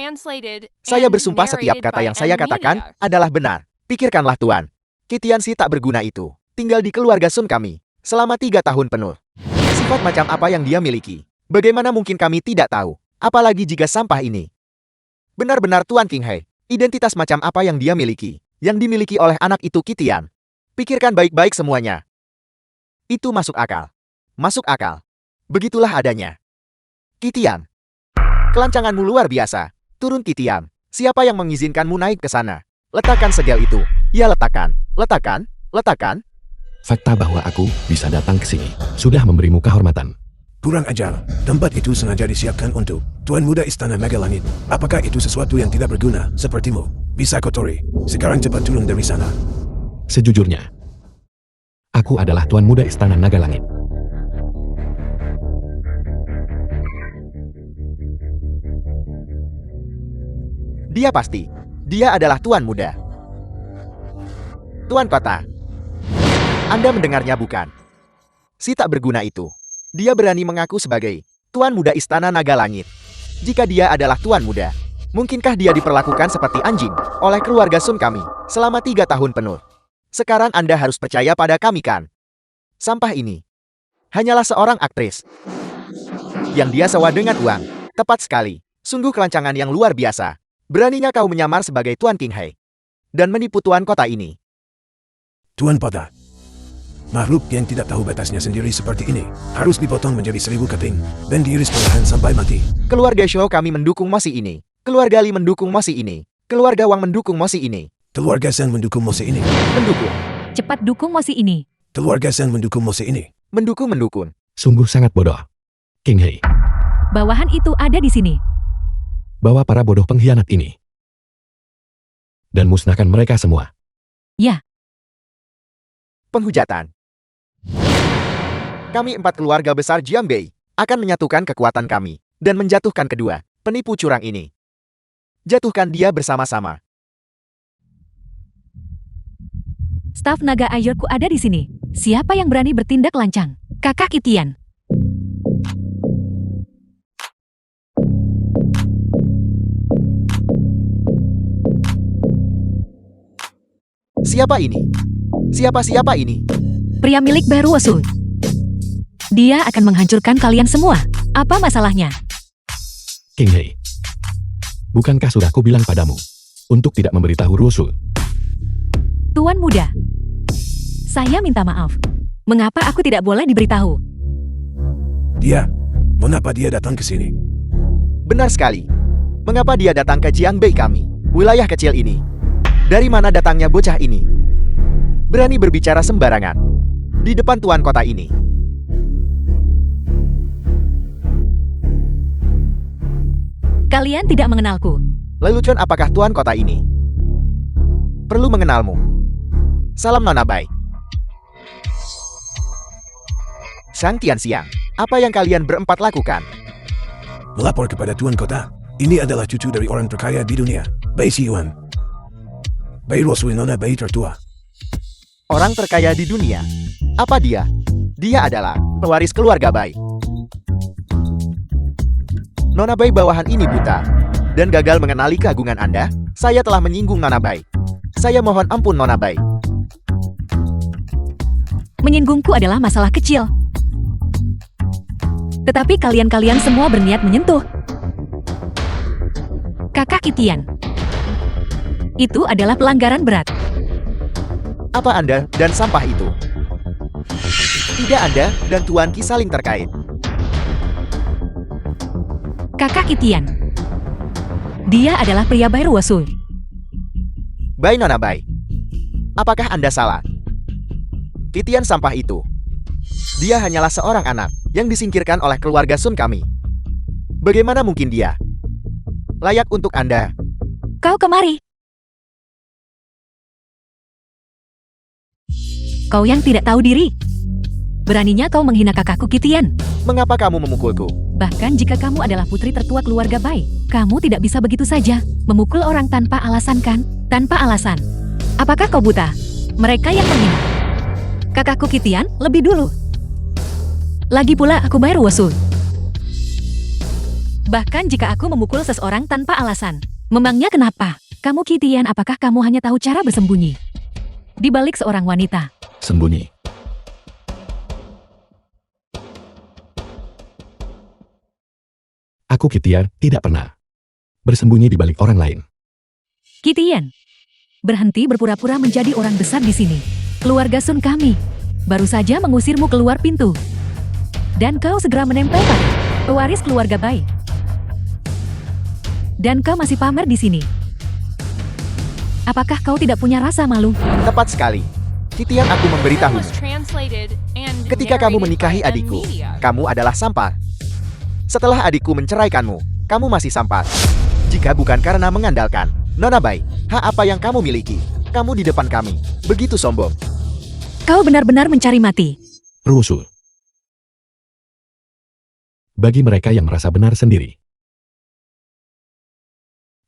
saya bersumpah setiap kata yang saya katakan adalah benar. Pikirkanlah Tuan. Kitian si tak berguna itu tinggal di keluarga Sun kami selama 3 tahun penuh. Sifat macam apa yang dia miliki? Bagaimana mungkin kami tidak tahu? Apalagi jika sampah ini benar-benar Tuan Qinghe. Identitas macam apa yang dia miliki, yang dimiliki oleh anak itu Kitian. Pikirkan baik-baik semuanya. Itu masuk akal. Masuk akal. Begitulah adanya. Kitian, kelancanganmu luar biasa. Turun Kitian. Siapa yang mengizinkanmu naik ke sana? Letakkan segel itu. Ya letakkan. Letakkan. Fakta bahwa aku bisa datang ke sini sudah memberimu kehormatan. Kurang ajar. Tempat itu sengaja disiapkan untuk Tuan Muda Istana Naga Langit. Apakah itu sesuatu yang tidak berguna sepertimu? Bisa kotori. Sekarang cepat turun dari sana. Sejujurnya, aku adalah Tuan Muda Istana Naga Langit. Dia pasti. Dia adalah Tuan Muda. Tuan Kota. Anda mendengarnya bukan? Si tak berguna itu. Dia berani mengaku sebagai Tuan Muda Istana Naga Langit. Jika dia adalah Tuan Muda, mungkinkah dia diperlakukan seperti anjing oleh keluarga Sun kami selama 3 tahun penuh? Sekarang Anda harus percaya pada kami kan? Sampah ini hanyalah seorang aktris yang dia sewa dengan uang. Tepat sekali. Sungguh kelancangan yang luar biasa. Beraninya kau menyamar sebagai Tuan Qinghe. dan menipu tuan kota ini. Tuan Pada, makhluk yang tidak tahu batasnya sendiri seperti ini harus dipotong menjadi 1000 keping dan diiris perlahan sampai mati. Keluarga Shaw kami mendukung mosi ini. Keluarga Lee mendukung mosi ini. Keluarga Wang mendukung mosi ini. Keluarga Sang mendukung mosi ini. Mendukung. Cepat dukung mosi ini. Keluarga Sang mendukung mosi ini. Mendukung. Sungguh sangat bodoh. King Hei, Bawahan itu ada di sini. bawa para bodoh pengkhianat ini. Dan musnahkan mereka semua. Penghujatan. Kami 4 keluarga besar Jiangbei akan menyatukan kekuatan kami dan menjatuhkan kedua penipu curang ini. Jatuhkan dia bersama-sama. Staf naga ayurku ada di sini. Siapa yang berani bertindak lancang? Kakak Kitian. Siapa ini? Siapa ini? Pria milik baru Wosul. Dia akan menghancurkan kalian semua. Apa masalahnya? King Hei, bukankah sudah kubilang padamu untuk tidak memberitahu Rusul? Tuan muda. Saya minta maaf. Mengapa aku tidak boleh diberitahu? Dia, mengapa dia datang ke sini? Benar sekali. Mengapa dia datang ke Jiangbei kami? Wilayah kecil ini. Dari mana datangnya bocah ini? Berani berbicara sembarangan di depan tuan kota ini. Kalian tidak mengenalku. Lelucon apakah tuan kota ini? Perlu mengenalmu. Salam Nona Bai. Sang Tianxiang, apa yang kalian berempat lakukan? Melapor kepada Tuan Kota. Ini adalah cucu dari orang terkaya di dunia, Bai Xiyuan. Bai Ruosui Nona Bai tertua. Orang terkaya di dunia. Apa dia? Dia adalah pewaris keluarga Bai. Nona Bai bawahan ini buta dan gagal mengenali keagungan Anda. Saya telah menyinggung Nona Bai. Saya mohon ampun Nona Bai. Menyinggungku adalah masalah kecil. Tetapi kalian-kalian semua berniat menyentuh Kakak Kitian. Itu adalah pelanggaran berat. Apa Anda dan sampah itu? Tidak Anda dan Tuan Ki saling terkait. Kakak Kitian. Dia adalah pria baru Wosul. Bai Nona Bai. Apakah Anda salah? Kitian sampah itu. Dia hanyalah seorang anak yang disingkirkan oleh keluarga Sun kami. Bagaimana mungkin dia layak untuk Anda? Kau kemari. Kau yang tidak tahu diri. Beraninya kau menghina kakakku Kitian. Mengapa kamu memukulku? Bahkan jika kamu adalah putri tertua keluarga Bai, kamu tidak bisa begitu saja memukul orang tanpa alasan kan? Tanpa alasan. Apakah kau buta? Mereka yang menghina kakakku Kitian lebih dulu. Lagi pula aku bayar Wosul. Bahkan jika aku memukul seseorang tanpa alasan, memangnya kenapa? Kamu Kitian, apakah kamu hanya tahu cara bersembunyi di balik seorang wanita? Sembunyi. Aku Kitian tidak pernah bersembunyi di balik orang lain. Kitian, berhenti berpura-pura menjadi orang besar di sini. Keluarga Sun kami baru saja mengusirmu keluar pintu. Dan kau segera menempel pada pewaris keluarga Bai. Dan kau masih pamer di sini. Apakah kau tidak punya rasa malu? Tepat sekali. Kitian aku memberitahu. Ketika kamu menikahi adikku, kamu adalah sampah. Setelah adikku menceraikanmu, kamu masih sampah. Jika bukan karena mengandalkan Nona Bai, hak apa yang kamu miliki? Kamu di depan kami, begitu sombong. Kau benar-benar mencari mati. Rusul. Bagi mereka yang merasa benar sendiri,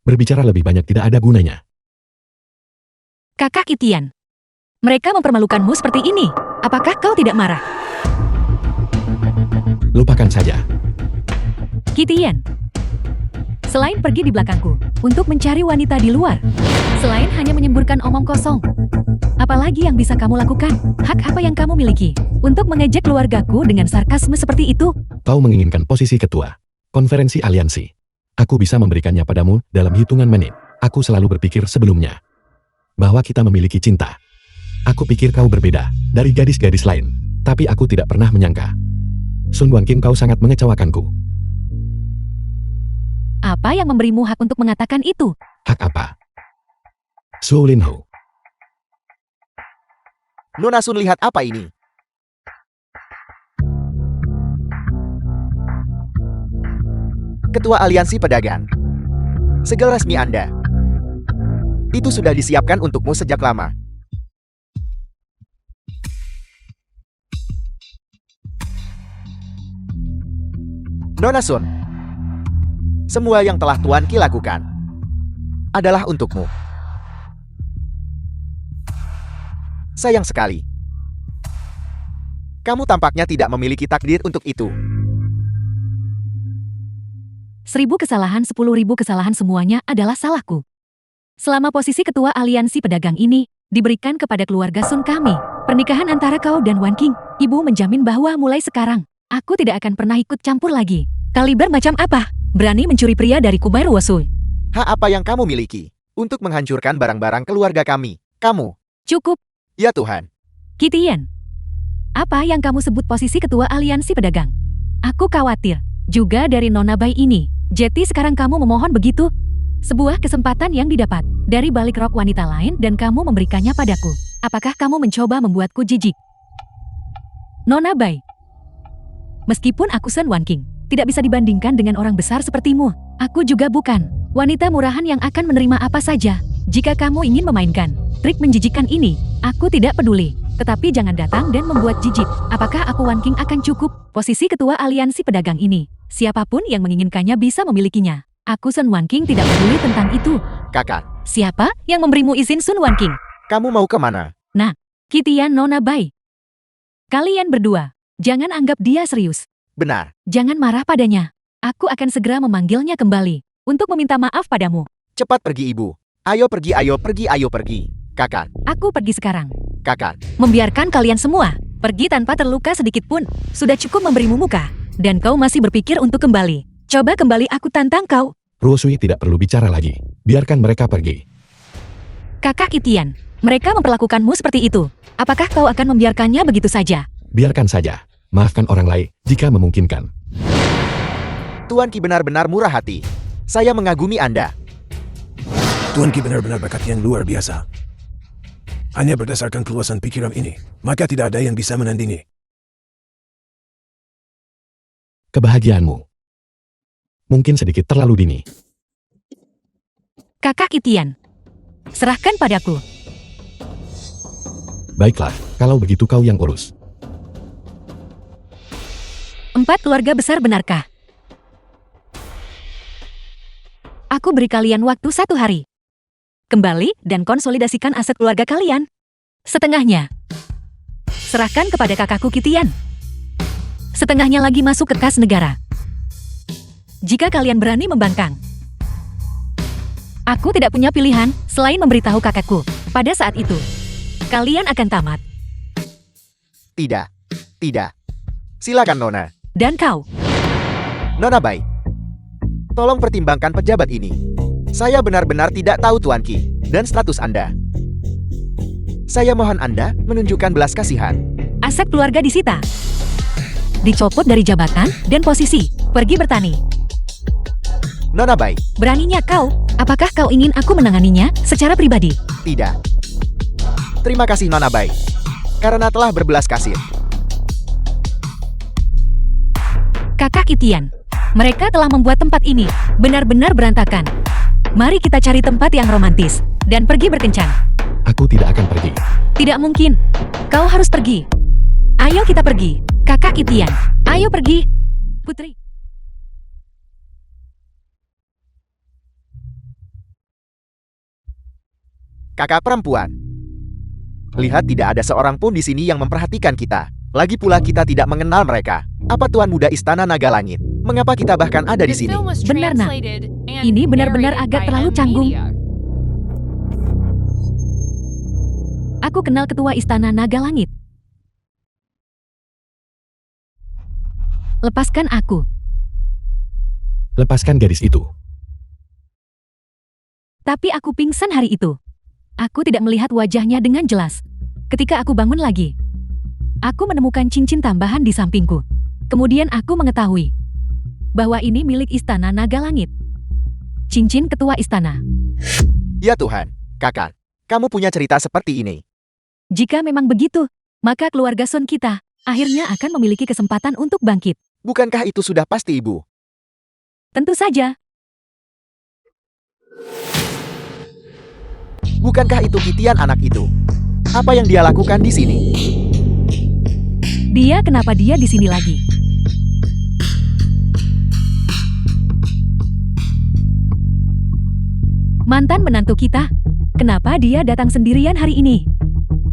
berbicara lebih banyak tidak ada gunanya. Kakak Kitian, mereka mempermalukanmu seperti ini. Apakah kau tidak marah? Lupakan saja. Kitian, selain pergi di belakangku untuk mencari wanita di luar, selain hanya menyemburkan omong kosong, apalagi yang bisa kamu lakukan? Hak apa yang kamu miliki untuk mengejek keluargaku dengan sarkasme seperti itu? Kau menginginkan posisi ketua konferensi aliansi. Aku bisa memberikannya padamu dalam hitungan menit. Aku selalu berpikir sebelumnya. bahwa kita memiliki cinta. Aku pikir kau berbeda dari gadis-gadis lain, tapi aku tidak pernah menyangka. Sun Wanking, kau sangat mengecewakanku. Apa yang memberimu hak untuk mengatakan itu? Hak apa? Su Linho. Nona Sun, lihat apa ini? Ketua Aliansi Pedagang. Segel resmi Anda. Itu sudah disiapkan untukmu sejak lama. Nona Sun, semua yang telah Tuan Qi lakukan adalah untukmu. Sayang sekali, kamu tampaknya tidak memiliki takdir untuk itu. 1000 kesalahan, 10.000 kesalahan, semuanya adalah salahku. Selama posisi ketua aliansi pedagang ini diberikan kepada keluarga Sun kami, pernikahan antara kau dan Wan King, ibu menjamin bahwa mulai sekarang, aku tidak akan pernah ikut campur lagi. Kaliber macam apa? Berani mencuri pria dari Kumail Wosu? Hak apa yang kamu miliki untuk menghancurkan barang-barang keluarga kami? Kamu. Cukup, Ya Tuhan. Qi Tian. Apa yang kamu sebut posisi ketua aliansi pedagang? Aku khawatir, juga dari Nona Bai ini. Jadi sekarang kamu memohon begitu? Sebuah kesempatan yang didapat dari balik rok wanita lain dan kamu memberikannya padaku. Apakah kamu mencoba membuatku jijik? Nona Bai. Meskipun aku Sun Wanking, tidak bisa dibandingkan dengan orang besar sepertimu. Aku juga bukan wanita murahan yang akan menerima apa saja. Jika kamu ingin memainkan trik menjijikkan ini, aku tidak peduli. Tetapi jangan datang dan membuat jijik. Apakah aku Wan King akan cukup posisi ketua aliansi pedagang ini? Siapapun yang menginginkannya bisa memilikinya. Aku Sun Wan King tidak peduli tentang itu. Kakak, Siapa yang memberimu izin Sun Wan King? kamu mau kemana? Qi Tian, Nona Bai. Kalian berdua, jangan anggap dia serius. Benar. Jangan marah padanya. Aku akan segera memanggilnya kembali untuk meminta maaf padamu. Cepat pergi ibu. Ayo pergi, ayo pergi, ayo pergi. Kakak, Aku pergi sekarang. kakak. Membiarkan kalian semua pergi tanpa terluka sedikit pun. Sudah cukup memberimu muka. Dan kau masih berpikir untuk kembali. Coba kembali, aku tantang kau. Ruosui tidak perlu bicara lagi. Biarkan mereka pergi. Kakak Qi Tian, mereka memperlakukanmu seperti itu. Apakah kau akan membiarkannya begitu saja? Biarkan saja. Maafkan orang lain jika memungkinkan. Tuan Qi benar-benar murah hati. Saya mengagumi Anda. Tuan Qi benar-benar bakat yang luar biasa. Hanya berdasarkan keluasan pikiran ini, maka tidak ada yang bisa menandingi. Kebahagiaanmu mungkin sedikit terlalu dini. Kakak Qi Tian, serahkan padaku. Baiklah, kalau begitu kau yang urus. 4 keluarga besar, benarkah? Aku beri kalian waktu 1 hari. Kembali dan konsolidasikan aset keluarga kalian. Setengahnya serahkan kepada kakakku Qi Tian. Setengahnya lagi masuk ke kas negara. Jika kalian berani membangkang, aku tidak punya pilihan selain memberitahu kakakku. Pada saat itu, kalian akan tamat. Tidak. Tidak. Silakan Nona. Dan kau, Nona Bai. Tolong pertimbangkan pejabat ini. Saya benar-benar tidak tahu Tuan Qi dan status Anda. Saya mohon Anda menunjukkan belas kasihan. aset keluarga disita. Dicopot dari jabatan dan posisi. Pergi bertani. Nona Bai. Beraninya kau. Apakah kau ingin aku menanganinya secara pribadi? Tidak. Terima kasih Nona Bai. Karena telah berbelas kasih. Kakak Qi Tian, mereka telah membuat tempat ini benar-benar berantakan. Mari kita cari tempat yang romantis dan pergi berkencan. Aku tidak akan pergi. Tidak mungkin. Kau harus pergi. Ayo kita pergi. Kakak Qi Tian, ayo pergi. Putri. Kakak perempuan. Lihat, tidak ada seorang pun di sini yang memperhatikan kita. Lagi pula kita tidak mengenal mereka. Apa Tuan Muda Istana Naga Langit? Mengapa kita bahkan ada di sini? Benar, Nak. Ini benar-benar agak terlalu canggung. Aku kenal ketua Istana Naga Langit. Lepaskan aku. Lepaskan gadis itu. Tapi aku pingsan hari itu. Aku tidak melihat wajahnya dengan jelas. Ketika aku bangun lagi, aku menemukan cincin tambahan di sampingku. Kemudian aku mengetahui bahwa ini milik Istana Naga Langit. Cincin ketua istana. Ya Tuhan, kakak, kamu punya cerita seperti ini. Jika memang begitu, maka keluarga Sun kita akhirnya akan memiliki kesempatan untuk bangkit. Bukankah itu sudah pasti, Ibu? Tentu saja. Bukankah itu Kitian anak itu? Apa yang dia lakukan di sini? Kenapa dia di sini lagi? Mantan menantu kita, kenapa dia datang sendirian hari ini?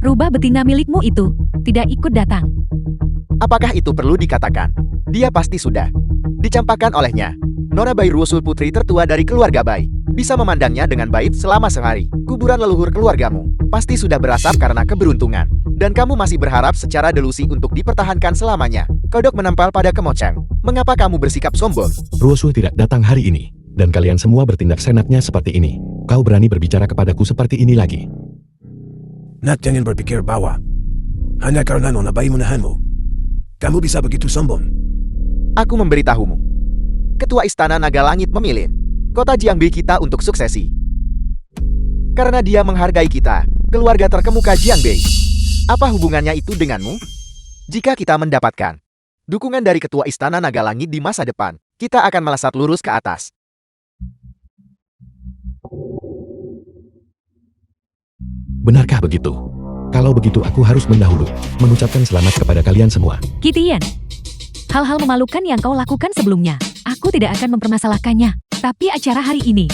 Rubah betina milikmu itu tidak ikut datang. Apakah itu perlu dikatakan? Dia pasti sudah dicampakkan olehnya. Nona Bai Ruosul putri tertua dari keluarga Bai. Bisa memandangnya dengan baik selama sehari. Kuburan leluhur keluargamu pasti sudah berasap karena keberuntungan. Dan kamu masih berharap secara delusi untuk dipertahankan selamanya. Kodok menempel pada kemoceng. Mengapa kamu bersikap sombong? Ruosul tidak datang hari ini. Dan kalian semua bertindak senaknya seperti ini. Kau berani berbicara kepadaku seperti ini lagi. Nat, jangan berpikir bahwa hanya karena Nona Bai menahanmu, kamu bisa begitu sombong. Aku memberitahumu. Ketua Istana Naga Langit memilih kota Jiangbi kita untuk suksesi. Karena dia menghargai kita, keluarga terkemuka Jiangbi. Apa hubungannya itu denganmu? Jika kita mendapatkan dukungan dari Ketua Istana Naga Langit di masa depan, kita akan melesat lurus ke atas. Benarkah begitu? Kalau begitu aku harus mendahulu mengucapkan selamat kepada kalian semua. Kitian, hal-hal memalukan yang kau lakukan sebelumnya, aku tidak akan mempermasalahkannya. Tapi acara hari ini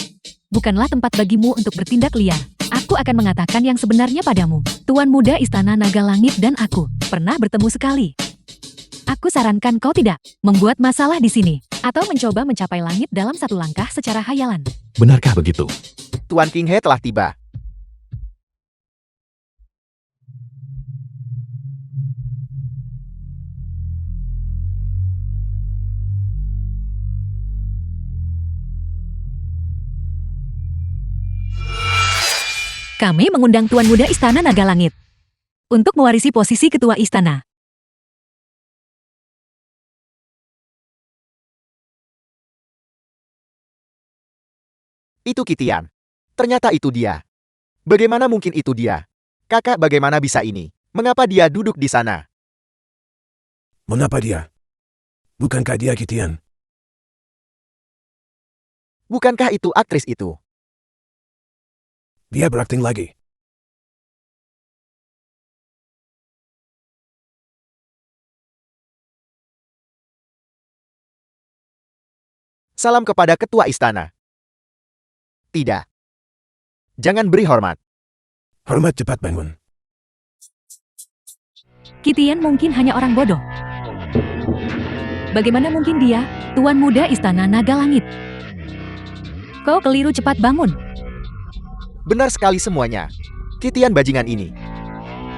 bukanlah tempat bagimu untuk bertindak liar. Aku akan mengatakan yang sebenarnya padamu. Tuan Muda Istana Naga Langit dan aku pernah bertemu sekali. Aku sarankan kau tidak membuat masalah di sini atau mencoba mencapai langit dalam satu langkah secara hayalan. Benarkah begitu? Tuan King He telah tiba. Kami mengundang Tuan Muda Istana Naga Langit untuk mewarisi posisi ketua istana. Itu Kitian. Ternyata itu dia. Bagaimana mungkin itu dia? Kakak, bagaimana bisa ini? Mengapa dia duduk di sana? Mengapa dia? Bukankah dia Kitian? Bukankah itu aktris itu? Dia berakting lagi. Salam kepada ketua istana. Tidak. Jangan beri hormat. Hormat, cepat bangun. Kitian mungkin hanya orang bodoh. Bagaimana mungkin dia, Tuan Muda Istana Naga Langit? Kau keliru, cepat bangun. Benar sekali semuanya. Kitian bajingan ini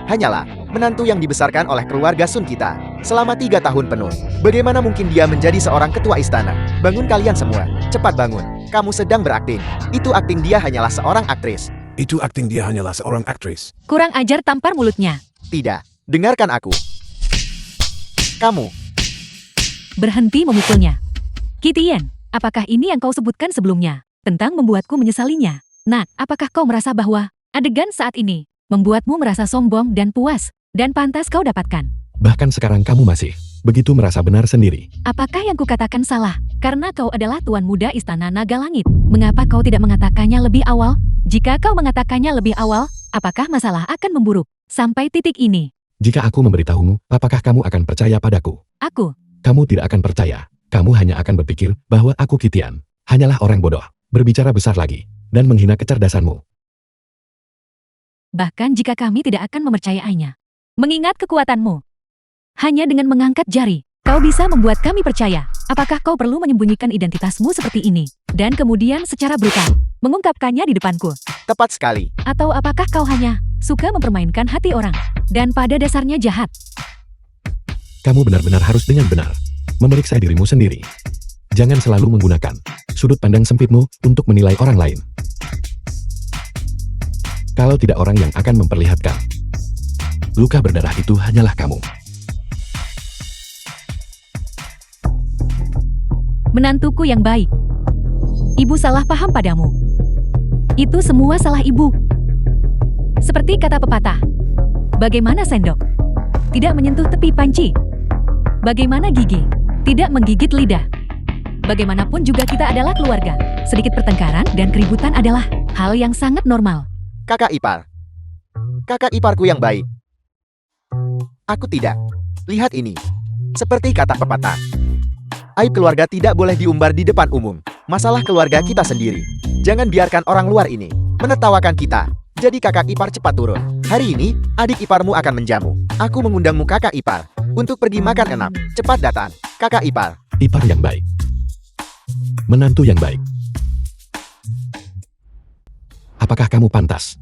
hanyalah menantu yang dibesarkan oleh keluarga Sun kita selama 3 tahun penuh. Bagaimana mungkin dia menjadi seorang ketua istana? Bangun kalian semua, cepat bangun. Kamu sedang berakting. Itu akting, dia hanyalah seorang aktris. Itu akting, dia hanyalah seorang aktris. Kurang ajar, tampar mulutnya. Tidak, dengarkan aku. Kamu Berhenti memukulnya. Kitian, apakah ini yang kau sebutkan sebelumnya tentang membuatku menyesalinya? Nah, apakah kau merasa bahwa adegan saat ini membuatmu merasa sombong dan puas dan pantas kau dapatkan? Bahkan sekarang kamu masih begitu merasa benar sendiri. Apakah yang kukatakan salah? Karena kau adalah Tuan Muda Istana Naga Langit. Mengapa kau tidak mengatakannya lebih awal? Jika kau mengatakannya lebih awal, apakah masalah akan memburuk sampai titik ini? Jika aku memberitahumu, apakah kamu akan percaya padaku? Kamu tidak akan percaya. Kamu hanya akan berpikir bahwa aku Kitian hanyalah orang bodoh, berbicara besar lagi, dan menghina kecerdasanmu. Bahkan jika kami tidak akan mempercayainya. Mengingat kekuatanmu, hanya dengan mengangkat jari, kau bisa membuat kami percaya. Apakah kau perlu menyembunyikan identitasmu seperti ini, dan kemudian secara brutal mengungkapkannya di depanku? tepat sekali. Atau apakah kau hanya suka mempermainkan hati orang, dan pada dasarnya jahat? Kamu benar-benar harus dengan benar memeriksa dirimu sendiri. Jangan selalu menggunakan sudut pandang sempitmu untuk menilai orang lain. Kalau tidak orang yang akan memperlihatkan. Luka berdarah itu hanyalah kamu. Menantuku yang baik. Ibu salah paham padamu. Itu semua salah ibu. Seperti kata pepatah. Bagaimana sendok? Tidak menyentuh tepi panci. Bagaimana gigi? Tidak menggigit lidah. Bagaimanapun juga kita adalah keluarga. Sedikit pertengkaran dan keributan adalah hal yang sangat normal. Kakak ipar. Kakak iparku yang baik. Aku tidak. Lihat ini. Seperti kata pepatah. Aib keluarga tidak boleh diumbar di depan umum. Masalah keluarga kita sendiri. Jangan biarkan orang luar ini menertawakan kita. Jadi kakak ipar cepat turun. Hari ini, adik iparmu akan menjamu. Aku mengundangmu kakak ipar. Untuk pergi makan enak. Cepat datang. Kakak ipar. Ipar yang baik. Menantu yang baik. Apakah kamu pantas?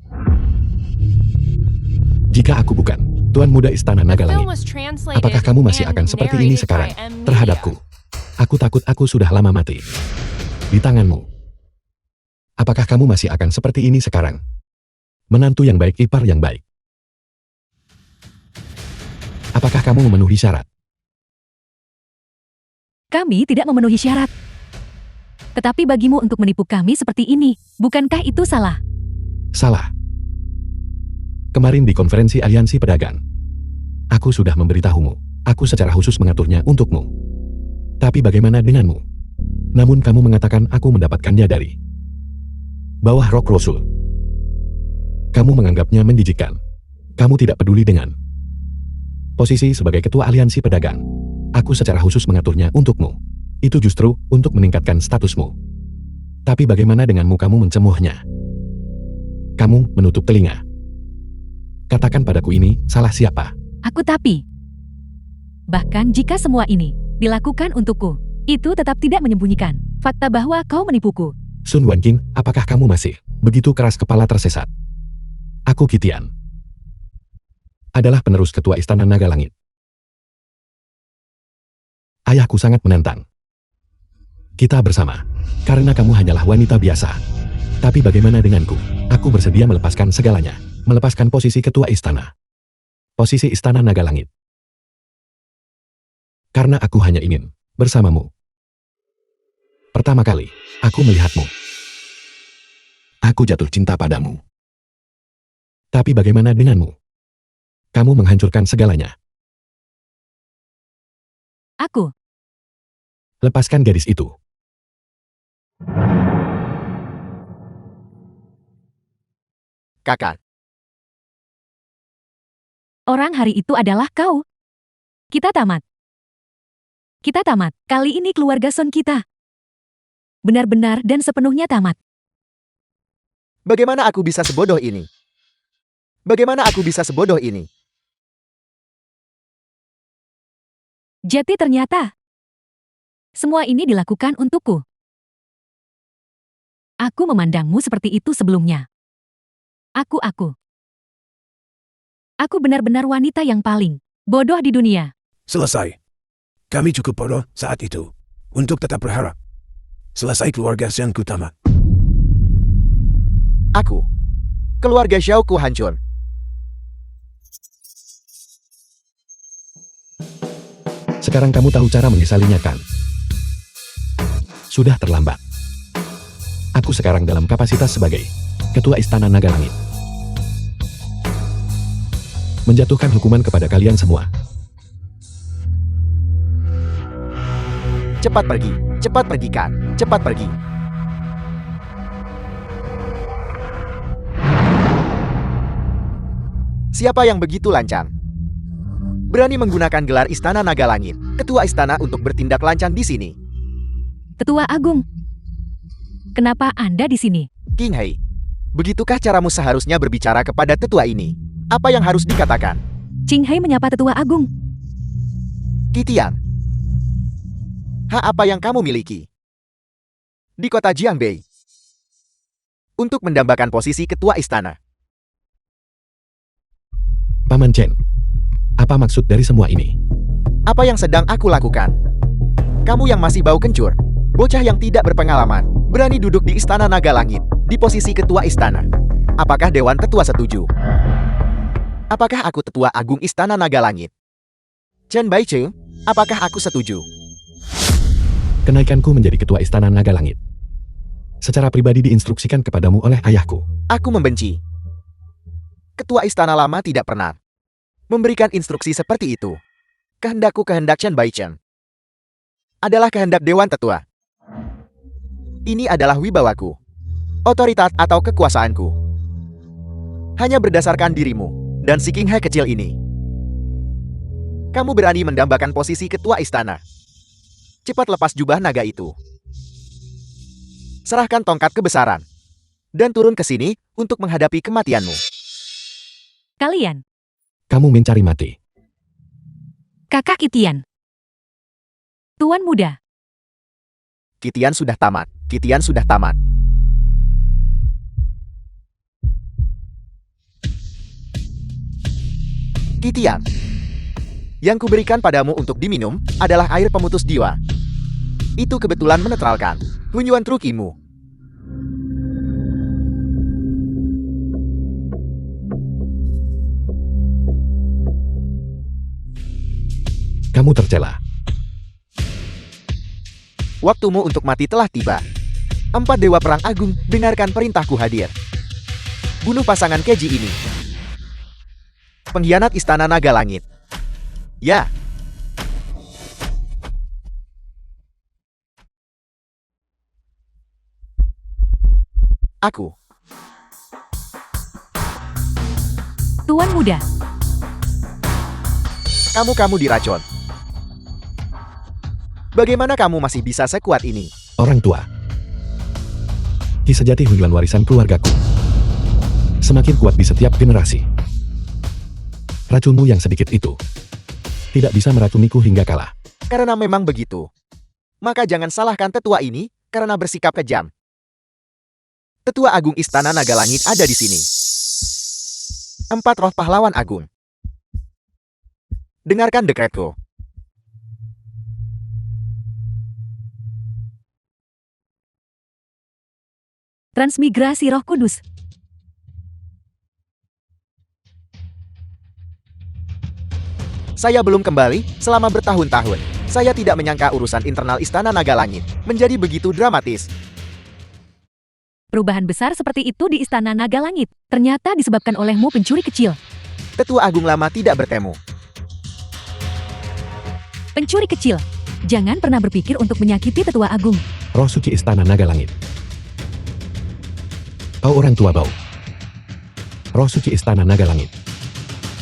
Jika aku bukan Tuan Muda Istana Naga Langit, apakah kamu masih akan seperti ini sekarang terhadapku? Aku takut aku sudah lama mati di tanganmu. Apakah kamu masih akan seperti ini sekarang? Menantu yang baik, ipar yang baik. Apakah kamu memenuhi syarat? Kami tidak memenuhi syarat. Tetapi bagimu untuk menipu kami seperti ini, bukankah itu salah? Salah. Kemarin di konferensi Aliansi Pedagang, aku sudah memberitahumu. Aku secara khusus mengaturnya untukmu. Tapi bagaimana denganmu? Namun kamu mengatakan aku mendapatkannya dari bawah rok Rasul. Kamu menganggapnya menjijikkan. Kamu tidak peduli dengan posisi sebagai ketua Aliansi Pedagang. Aku secara khusus mengaturnya untukmu. Itu justru untuk meningkatkan statusmu. Tapi bagaimana denganmu, kamu mencemuhnya? Kamu menutup telinga. Katakan padaku, ini salah siapa? Aku tapi. Bahkan jika semua ini dilakukan untukku, itu tetap tidak menyembunyikan fakta bahwa kau menipuku. Sun Wanqing, apakah kamu masih begitu keras kepala tersesat? Aku Qitian. Adalah penerus ketua Istana Naga Langit. Ayahku sangat menantang kita bersama, karena kamu hanyalah wanita biasa. Tapi bagaimana denganku? Aku bersedia melepaskan segalanya. Melepaskan posisi ketua istana. Posisi Istana Naga Langit. Karena aku hanya ingin bersamamu. Pertama kali, aku melihatmu. Aku jatuh cinta padamu. Tapi bagaimana denganmu? Kamu menghancurkan segalanya. Aku. Lepaskan gadis itu. Kakak. Orang hari itu adalah kau. Kita tamat. Kita tamat. Kali ini keluarga Son kita. Benar-benar dan sepenuhnya tamat. Bagaimana aku bisa sebodoh ini? Bagaimana aku bisa sebodoh ini? Jadi ternyata semua ini dilakukan untukku. Aku memandangmu seperti itu sebelumnya. Aku benar-benar wanita yang paling bodoh di dunia. Selesai. Kami cukup bodoh saat itu. Untuk tetap berharap. Selesai keluarga Xiangku tamat. Aku. Keluarga Xiaoku hancur. Sekarang kamu tahu cara menyesalinya, kan? Sudah terlambat. Aku sekarang dalam kapasitas sebagai Ketua Istana Naga Langit. Menjatuhkan hukuman kepada kalian semua. Cepat pergi Kak, cepat pergi. Siapa yang begitu lancang? Berani menggunakan gelar Istana Naga Langit, Ketua Istana, untuk bertindak lancang di sini. Ketua Agung. Kenapa Anda di sini? King Hei, begitukah caramu seharusnya berbicara kepada tetua ini? Apa yang harus dikatakan? Qing Hei menyapa Tetua Agung. Qitian. Apa yang kamu miliki di kota Jiangbei untuk mendambakan posisi ketua istana? Paman Chen, apa maksud dari semua ini? Apa yang sedang aku lakukan? Kamu yang masih bau kencur, bocah yang tidak berpengalaman, berani duduk di Istana Naga Langit, di posisi ketua istana. Apakah Dewan Tetua setuju? Apakah aku Tetua Agung Istana Naga Langit? Chen Baiche, apakah aku setuju? Kenaikanku menjadi ketua Istana Naga Langit. Secara pribadi diinstruksikan kepadamu oleh ayahku. Aku membenci. Ketua Istana Lama tidak pernah memberikan instruksi seperti itu. Kehendakku kehendak Chen Baichen. Adalah kehendak Dewan Tetua. Ini adalah wibawaku, otoritas atau kekuasaanku. Hanya berdasarkan dirimu dan si King He kecil ini. Kamu berani mendambakan posisi ketua istana. Cepat lepas jubah naga itu. Serahkan tongkat kebesaran. Dan turun ke sini untuk menghadapi kematianmu. Kalian, Kamu mencari mati. kakak Kitian. Tuan muda, Kitian sudah tamat. Kitian sudah tamat. Kitian. Yang kuberikan padamu untuk diminum adalah air pemutus jiwa. Itu kebetulan menetralkan Hunyuan Trukimu. Kamu tercela. Waktumu untuk mati telah tiba. 4 Dewa Perang Agung, dengarkan perintahku hadir. Bunuh pasangan keji ini. Pengkhianat Istana Naga Langit. Ya. Aku. tuan muda, Kamu diracun. Bagaimana kamu masih bisa sekuat ini? Orang tua. Ki sejati Hunyuan warisan keluargaku. Semakin kuat di setiap generasi. Racunmu yang sedikit itu tidak bisa meracuniku hingga kalah. Karena memang begitu. Maka jangan salahkan tetua ini karena bersikap kejam. Tetua Agung Istana Naga Langit ada di sini. 4 roh pahlawan agung. Dengarkan dekretku. transmigrasi Roh Kudus. Saya belum kembali selama bertahun-tahun. Saya tidak menyangka urusan internal Istana Naga Langit menjadi begitu dramatis. Perubahan besar seperti itu di Istana Naga Langit ternyata disebabkan olehmu pencuri kecil. Tetua Agung lama tidak bertemu. Pencuri kecil, jangan pernah berpikir untuk menyakiti Tetua Agung. Roh suci Istana Naga Langit. Kau orang tua bau. Roh suci Istana Naga Langit.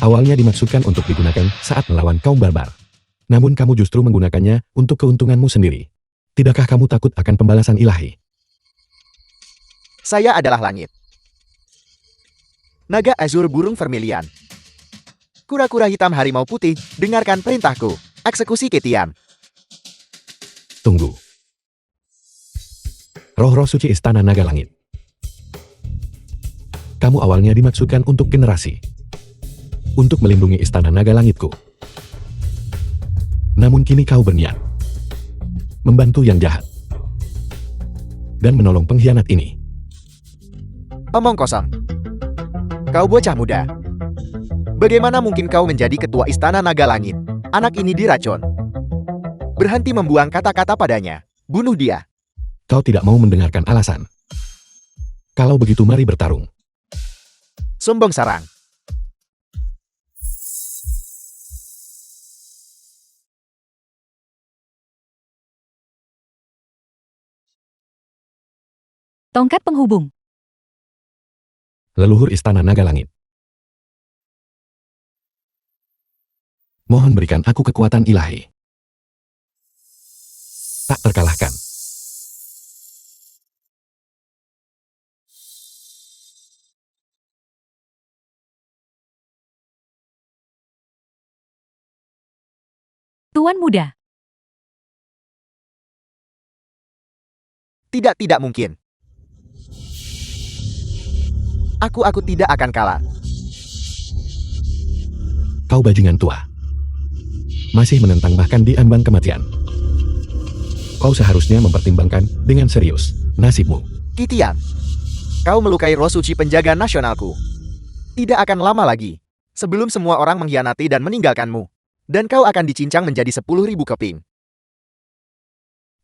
Awalnya dimaksudkan untuk digunakan saat melawan kaum barbar. Namun kamu justru menggunakannya untuk keuntunganmu sendiri. Tidakkah kamu takut akan pembalasan ilahi? Saya adalah langit. Naga azur burung vermilion. Kura-kura hitam harimau putih, dengarkan perintahku. Eksekusi Kitian. Tunggu. Roh-roh suci Istana Naga Langit. Kamu awalnya dimaksudkan untuk generasi. Untuk melindungi Istana Naga Langitku. Namun kini kau berniat membantu yang jahat. Dan menolong pengkhianat ini. Omong kosong. Kau bocah muda. Bagaimana mungkin kau menjadi ketua Istana Naga Langit? Anak ini diracun. Berhenti membuang kata-kata padanya. Bunuh dia. Kau tidak mau mendengarkan alasan. Kalau begitu mari bertarung. Sombong sarang. Tongkat penghubung. Leluhur Istana Naga Langit. Mohon berikan aku kekuatan ilahi. Tak terkalahkan. Tuan muda, Tidak mungkin. Aku tidak akan kalah. Kau bajingan tua. Masih menentang bahkan di ambang kematian. Kau seharusnya mempertimbangkan dengan serius nasibmu. Kitian. kau melukai roh suci penjaga nasionalku. Tidak akan lama lagi. Sebelum semua orang mengkhianati dan meninggalkanmu. Dan kau akan dicincang menjadi 10.000 keping.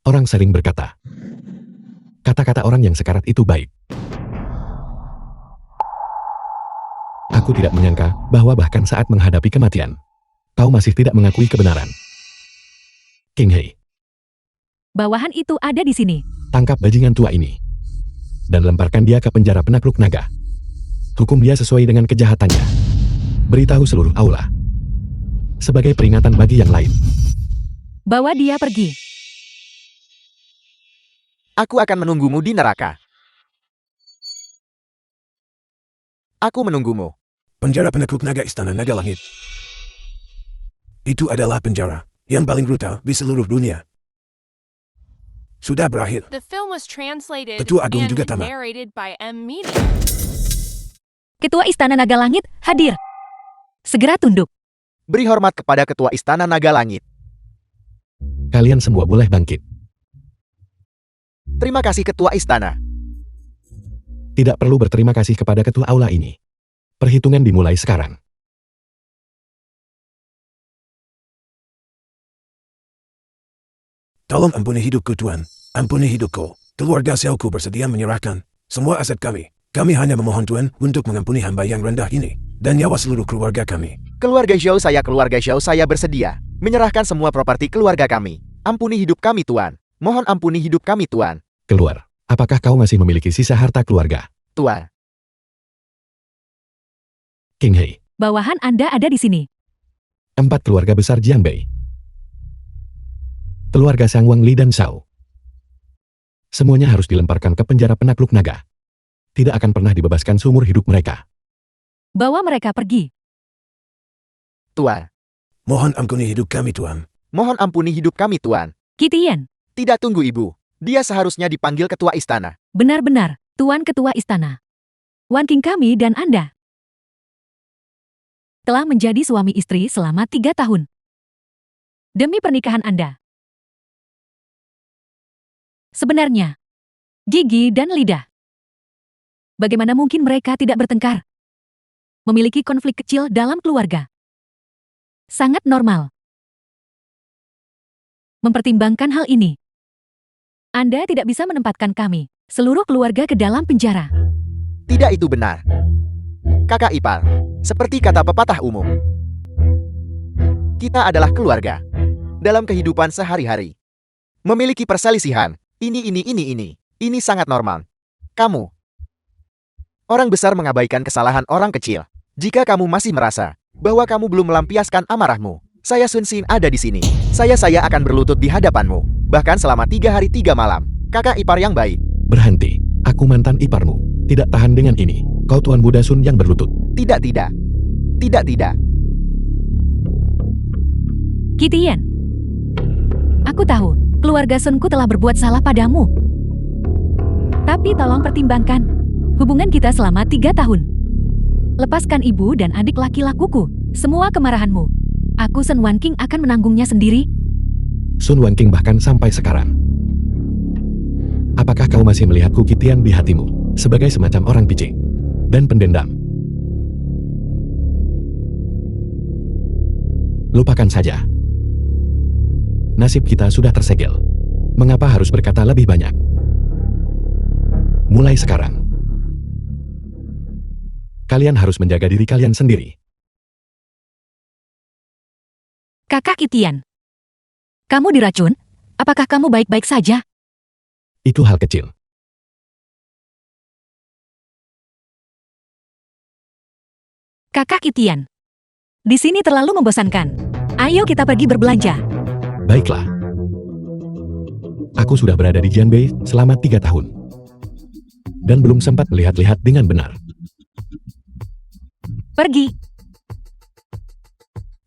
Orang sering berkata, kata-kata orang yang sekarat itu baik. Aku tidak menyangka bahwa bahkan saat menghadapi kematian, kau masih tidak mengakui kebenaran. King Hei, Bawahan itu ada di sini. tangkap bajingan tua ini. Dan lemparkan dia ke penjara penakluk naga. Hukum dia sesuai dengan kejahatannya. Beritahu seluruh aula. Sebagai peringatan bagi yang lain. Bawa dia pergi. Aku akan menunggumu di neraka. Aku menunggumu. Penjara penakluk naga Istana Naga Langit. Itu adalah penjara yang paling brutal di seluruh dunia. Sudah berakhir. The film was translated Ketua Agung and juga tamat. narrated by M. Media. Ketua Istana Naga Langit hadir. Segera tunduk. Beri hormat kepada Ketua Istana Naga Langit. Kalian semua boleh bangkit. Terima kasih Ketua Istana. Tidak perlu berterima kasih kepada ketua aula ini. Perhitungan dimulai sekarang. Tolong ampuni hidupku, Tuan. Ampuni hidupku. Keluarga selku bersedia menyerahkan semua aset kami. Kami hanya memohon Tuan untuk mengampuni hamba yang rendah ini. Dan nyawa seluruh keluarga kami. Keluarga Xiao saya bersedia menyerahkan semua properti keluarga kami. Ampuni hidup kami, Tuan. Mohon ampuni hidup kami, Tuan. Keluar. Apakah kau masih memiliki sisa harta keluarga? Tuan. King Hei. Bawahan Anda ada di sini. 4 keluarga besar Jianbei. Keluarga Sang Wang Li dan Shao. Semuanya harus dilemparkan ke penjara penakluk naga. Tidak akan pernah dibebaskan seumur hidup mereka. Bawa mereka pergi. Tuan. Mohon ampuni hidup kami, Tuan. Mohon ampuni hidup kami, Tuan. Kitian, Tidak tunggu, Ibu. Dia seharusnya dipanggil Ketua Istana. benar-benar, Tuan Ketua Istana. Wan King kami dan Anda telah menjadi suami istri selama 3 tahun. Demi pernikahan Anda. Sebenarnya, gigi dan lidah. Bagaimana mungkin mereka tidak bertengkar? Memiliki konflik kecil dalam keluarga. Sangat normal. Mempertimbangkan hal ini, Anda tidak bisa menempatkan kami, seluruh keluarga ke dalam penjara. Tidak, itu benar. Kakak ipar. Seperti kata pepatah umum. Kita adalah keluarga. Dalam kehidupan sehari-hari. Memiliki perselisihan. Ini sangat normal. Kamu. Orang besar mengabaikan kesalahan orang kecil. Jika kamu masih merasa bahwa kamu belum melampiaskan amarahmu, saya Sun Xin ada di sini. Saya akan berlutut di hadapanmu. Bahkan selama 3 hari 3 malam. Kakak ipar yang baik. Berhenti. Aku mantan iparmu. Tidak tahan dengan ini. Kau Tuan Buddha Sun yang berlutut. Tidak. Kitian, aku tahu, keluarga Sunku telah berbuat salah padamu. Tapi tolong pertimbangkan hubungan kita selama 3 tahun. Lepaskan ibu dan adik laki-lakuku. Semua kemarahanmu. Aku Sun Wan King akan menanggungnya sendiri. Sun Wan King bahkan sampai sekarang. Apakah kau masih melihatku Kitian di hatimu? Sebagai semacam orang picik. Dan pendendam. Lupakan saja. Nasib kita sudah tersegel. Mengapa harus berkata lebih banyak? Mulai sekarang. Kalian harus menjaga diri kalian sendiri. Kakak Kitian, kamu diracun? Apakah kamu baik-baik saja? Itu hal kecil. Kakak Kitian, di sini terlalu membosankan. Ayo kita pergi berbelanja. Baiklah. Aku sudah berada di Jianbei selama 3 tahun. Dan belum sempat melihat-lihat dengan benar. Pergi.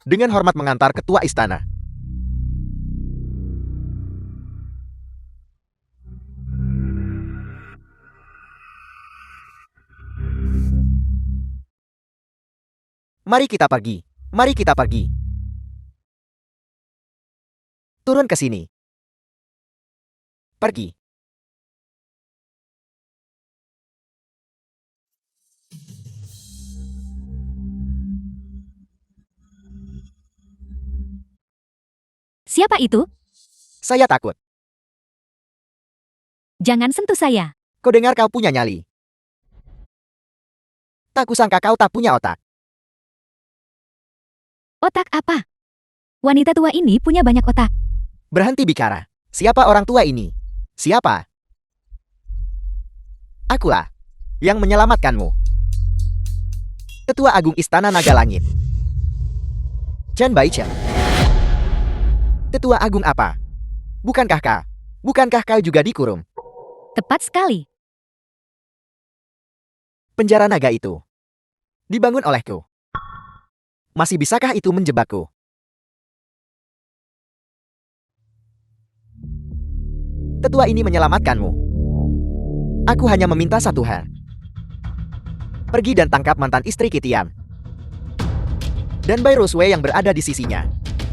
Dengan hormat mengantar ketua istana. Mari kita pergi. Mari kita pergi. Turun ke sini. Pergi. Siapa itu? Saya takut. Jangan sentuh saya. Kau dengar kau punya nyali. Tak kusangka kau tak punya otak. Otak apa? Wanita tua ini punya banyak otak. Berhenti bicara. Siapa orang tua ini? Siapa? Akulah yang menyelamatkanmu. Ketua Agung Istana Naga Langit. Chen Baichen. Ketua Agung apa? Bukankah kau juga dikurung? Tepat sekali. Penjara naga itu dibangun olehku. Masih bisakah itu menjebakku? Tetua ini menyelamatkanmu. Aku hanya meminta satu hal. Pergi dan tangkap mantan istri Kitian. Dan Bai Rosway yang berada di sisinya.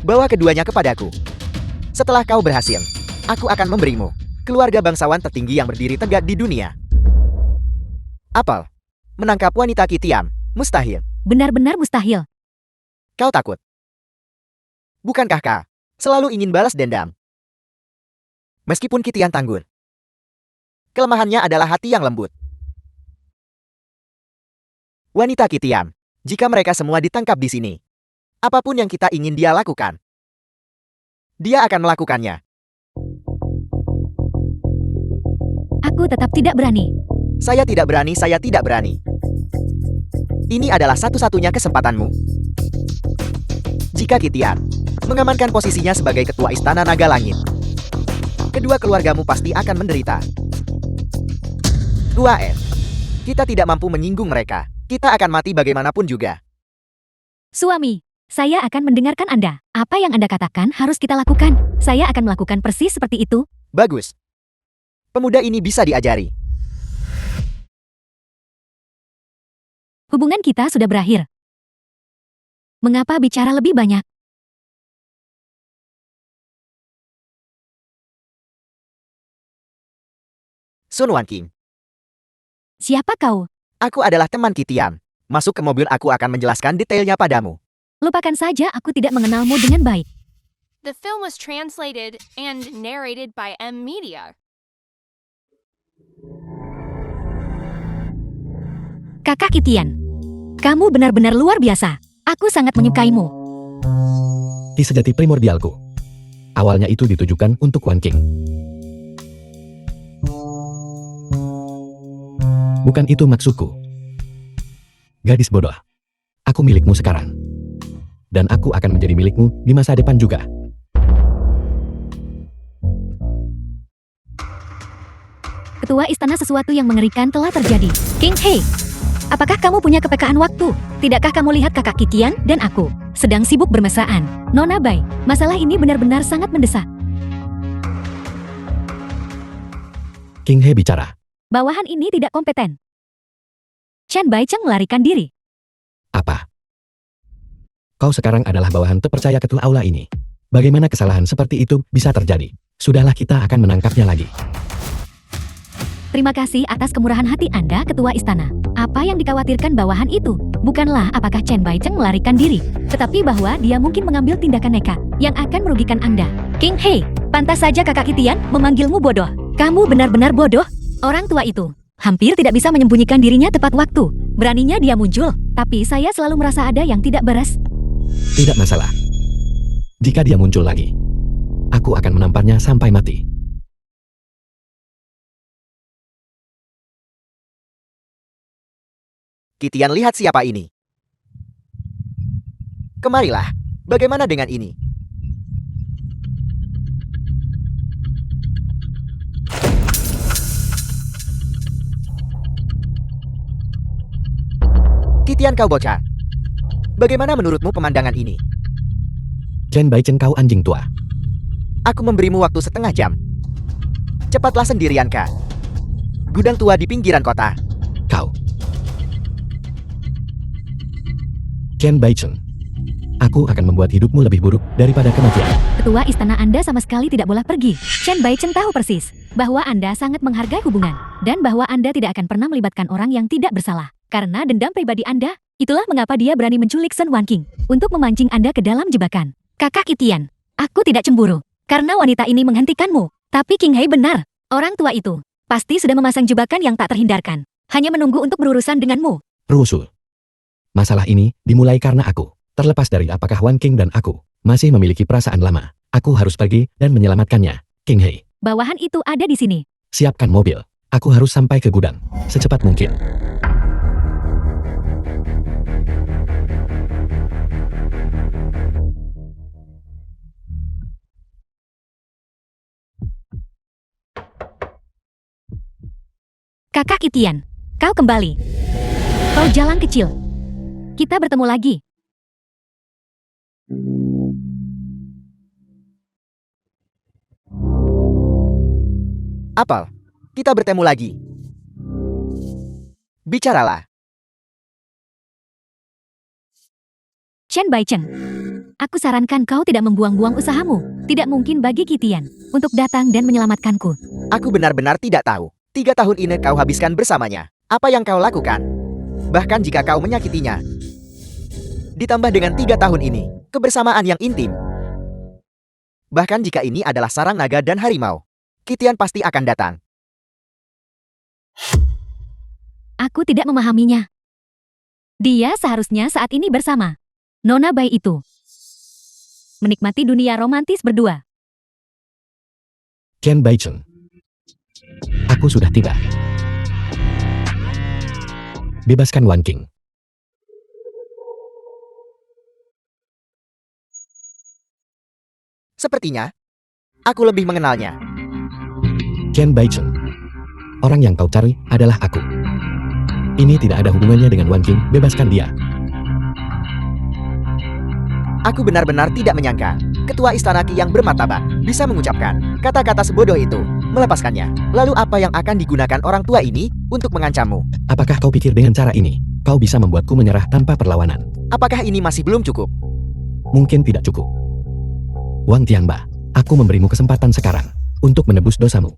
Bawa keduanya kepadaku. Setelah kau berhasil, aku akan memberimu keluarga bangsawan tertinggi yang berdiri tegak di dunia. Apel. Menangkap wanita Kitian. Mustahil. Benar-benar mustahil. Kau takut. Bukankah kau selalu ingin balas dendam? Meskipun Kitian tangguh. Kelemahannya adalah hati yang lembut. Wanita Kitian, jika mereka semua ditangkap di sini, apapun yang kita ingin dia lakukan, dia akan melakukannya. Aku tetap tidak berani. Saya tidak berani. Ini adalah satu-satunya kesempatanmu. Jika Kitian mengamankan posisinya sebagai ketua Istana Naga Langit, kedua keluargamu pasti akan menderita. 2F. Kita tidak mampu menyinggung mereka. Kita akan mati bagaimanapun juga. Suami, saya akan mendengarkan Anda. Apa yang Anda katakan harus kita lakukan. Saya akan melakukan persis seperti itu. Bagus. Pemuda ini bisa diajari. Hubungan kita sudah berakhir. Mengapa bicara lebih banyak? Sun Wanqing. Siapa kau? Aku adalah teman Kitian. Masuk ke mobil, aku akan menjelaskan detailnya padamu. Lupakan saja, aku tidak mengenalmu dengan baik. The film was translated and narrated by M Media. Kakak Kitian, kamu benar-benar luar biasa. Aku sangat menyukaimu. Ki sejati primordialku. Awalnya itu ditujukan untuk Wan King. Bukan itu maksudku. Gadis bodoh. Aku milikmu sekarang. Dan aku akan menjadi milikmu di masa depan juga. Ketua Istana, sesuatu yang mengerikan telah terjadi. King He, apakah kamu punya kepekaan waktu? Tidakkah kamu lihat kakak Kitian dan aku sedang sibuk bermesraan? Nona Bai, masalah ini benar-benar sangat mendesak. King He bicara. Bawahan ini tidak kompeten. Chen Baicheng melarikan diri. Apa? Kau sekarang adalah bawahan terpercaya ketua aula ini. Bagaimana kesalahan seperti itu bisa terjadi? Sudahlah, kita akan menangkapnya lagi. Terima kasih atas kemurahan hati Anda, Ketua Istana. Apa yang dikhawatirkan bawahan itu? Bukanlah apakah Chen Baicheng melarikan diri, tetapi bahwa dia mungkin mengambil tindakan nekat yang akan merugikan Anda. King He, pantas saja kakak Kitian memanggilmu bodoh. Kamu benar-benar bodoh. Orang tua itu hampir tidak bisa menyembunyikan dirinya tepat waktu. Beraninya dia muncul, tapi saya selalu merasa ada yang tidak beres. Tidak masalah. Jika dia muncul lagi, aku akan menamparnya sampai mati. Kitian, lihat siapa ini. Kemarilah. Bagaimana dengan ini? Kitian, kau bocah. Bagaimana menurutmu pemandangan ini? Chen Baicheng, kau anjing tua. Aku memberimu waktu setengah jam. Cepatlah sendirian, Kak. Gudang tua di pinggiran kota. Kau. Chen Baicheng. Aku akan membuat hidupmu lebih buruk daripada kematian. Ketua Istana, Anda sama sekali tidak boleh pergi. Chen Baicheng tahu persis bahwa Anda sangat menghargai hubungan dan bahwa Anda tidak akan pernah melibatkan orang yang tidak bersalah. Karena dendam pribadi Anda, itulah mengapa dia berani menculik Sun Wanqing untuk memancing Anda ke dalam jebakan. Kakak Kitian, Aku tidak cemburu, karena wanita ini menghentikanmu. Tapi King Hei benar, orang tua itu pasti sudah memasang jebakan yang tak terhindarkan. Hanya menunggu untuk berurusan denganmu. Rusul. Masalah ini dimulai karena aku. Terlepas dari apakah Wan King dan aku masih memiliki perasaan lama, aku harus pergi dan menyelamatkannya. King Hei, Bawahan itu ada di sini. siapkan mobil. Aku harus sampai ke gudang secepat mungkin. Kakak Itian, kau kembali. Kau jalan kecil. Kita bertemu lagi. Apel, kita bertemu lagi. Bicaralah. Chen Baichen, aku sarankan kau tidak membuang-buang usahamu. Tidak mungkin bagi Kitian untuk datang dan menyelamatkanku. Aku benar-benar tidak tahu. 3 tahun ini kau habiskan bersamanya. Apa yang kau lakukan? Bahkan jika kau menyakitinya. Ditambah dengan 3 tahun ini, kebersamaan yang intim. Bahkan jika ini adalah sarang naga dan harimau, Kitian pasti akan datang. Aku tidak memahaminya. Dia seharusnya saat ini bersama Nona Bai itu. Menikmati dunia romantis berdua. Chen Baichen. Aku sudah tiba. Bebaskan Wan King. Sepertinya, aku lebih mengenalnya. Chen Baichen. Orang yang kau cari adalah aku. Ini tidak ada hubungannya dengan Wan King. Bebaskan dia. Aku benar-benar tidak menyangka Ketua Istana Qi yang bermartabat bisa mengucapkan kata-kata sebodoh itu, melepaskannya. Lalu apa yang akan digunakan orang tua ini untuk mengancammu? Apakah kau pikir dengan cara ini, kau bisa membuatku menyerah tanpa perlawanan? Apakah ini masih belum cukup? Mungkin tidak cukup. Wang Tianba, aku memberimu kesempatan sekarang untuk menebus dosamu.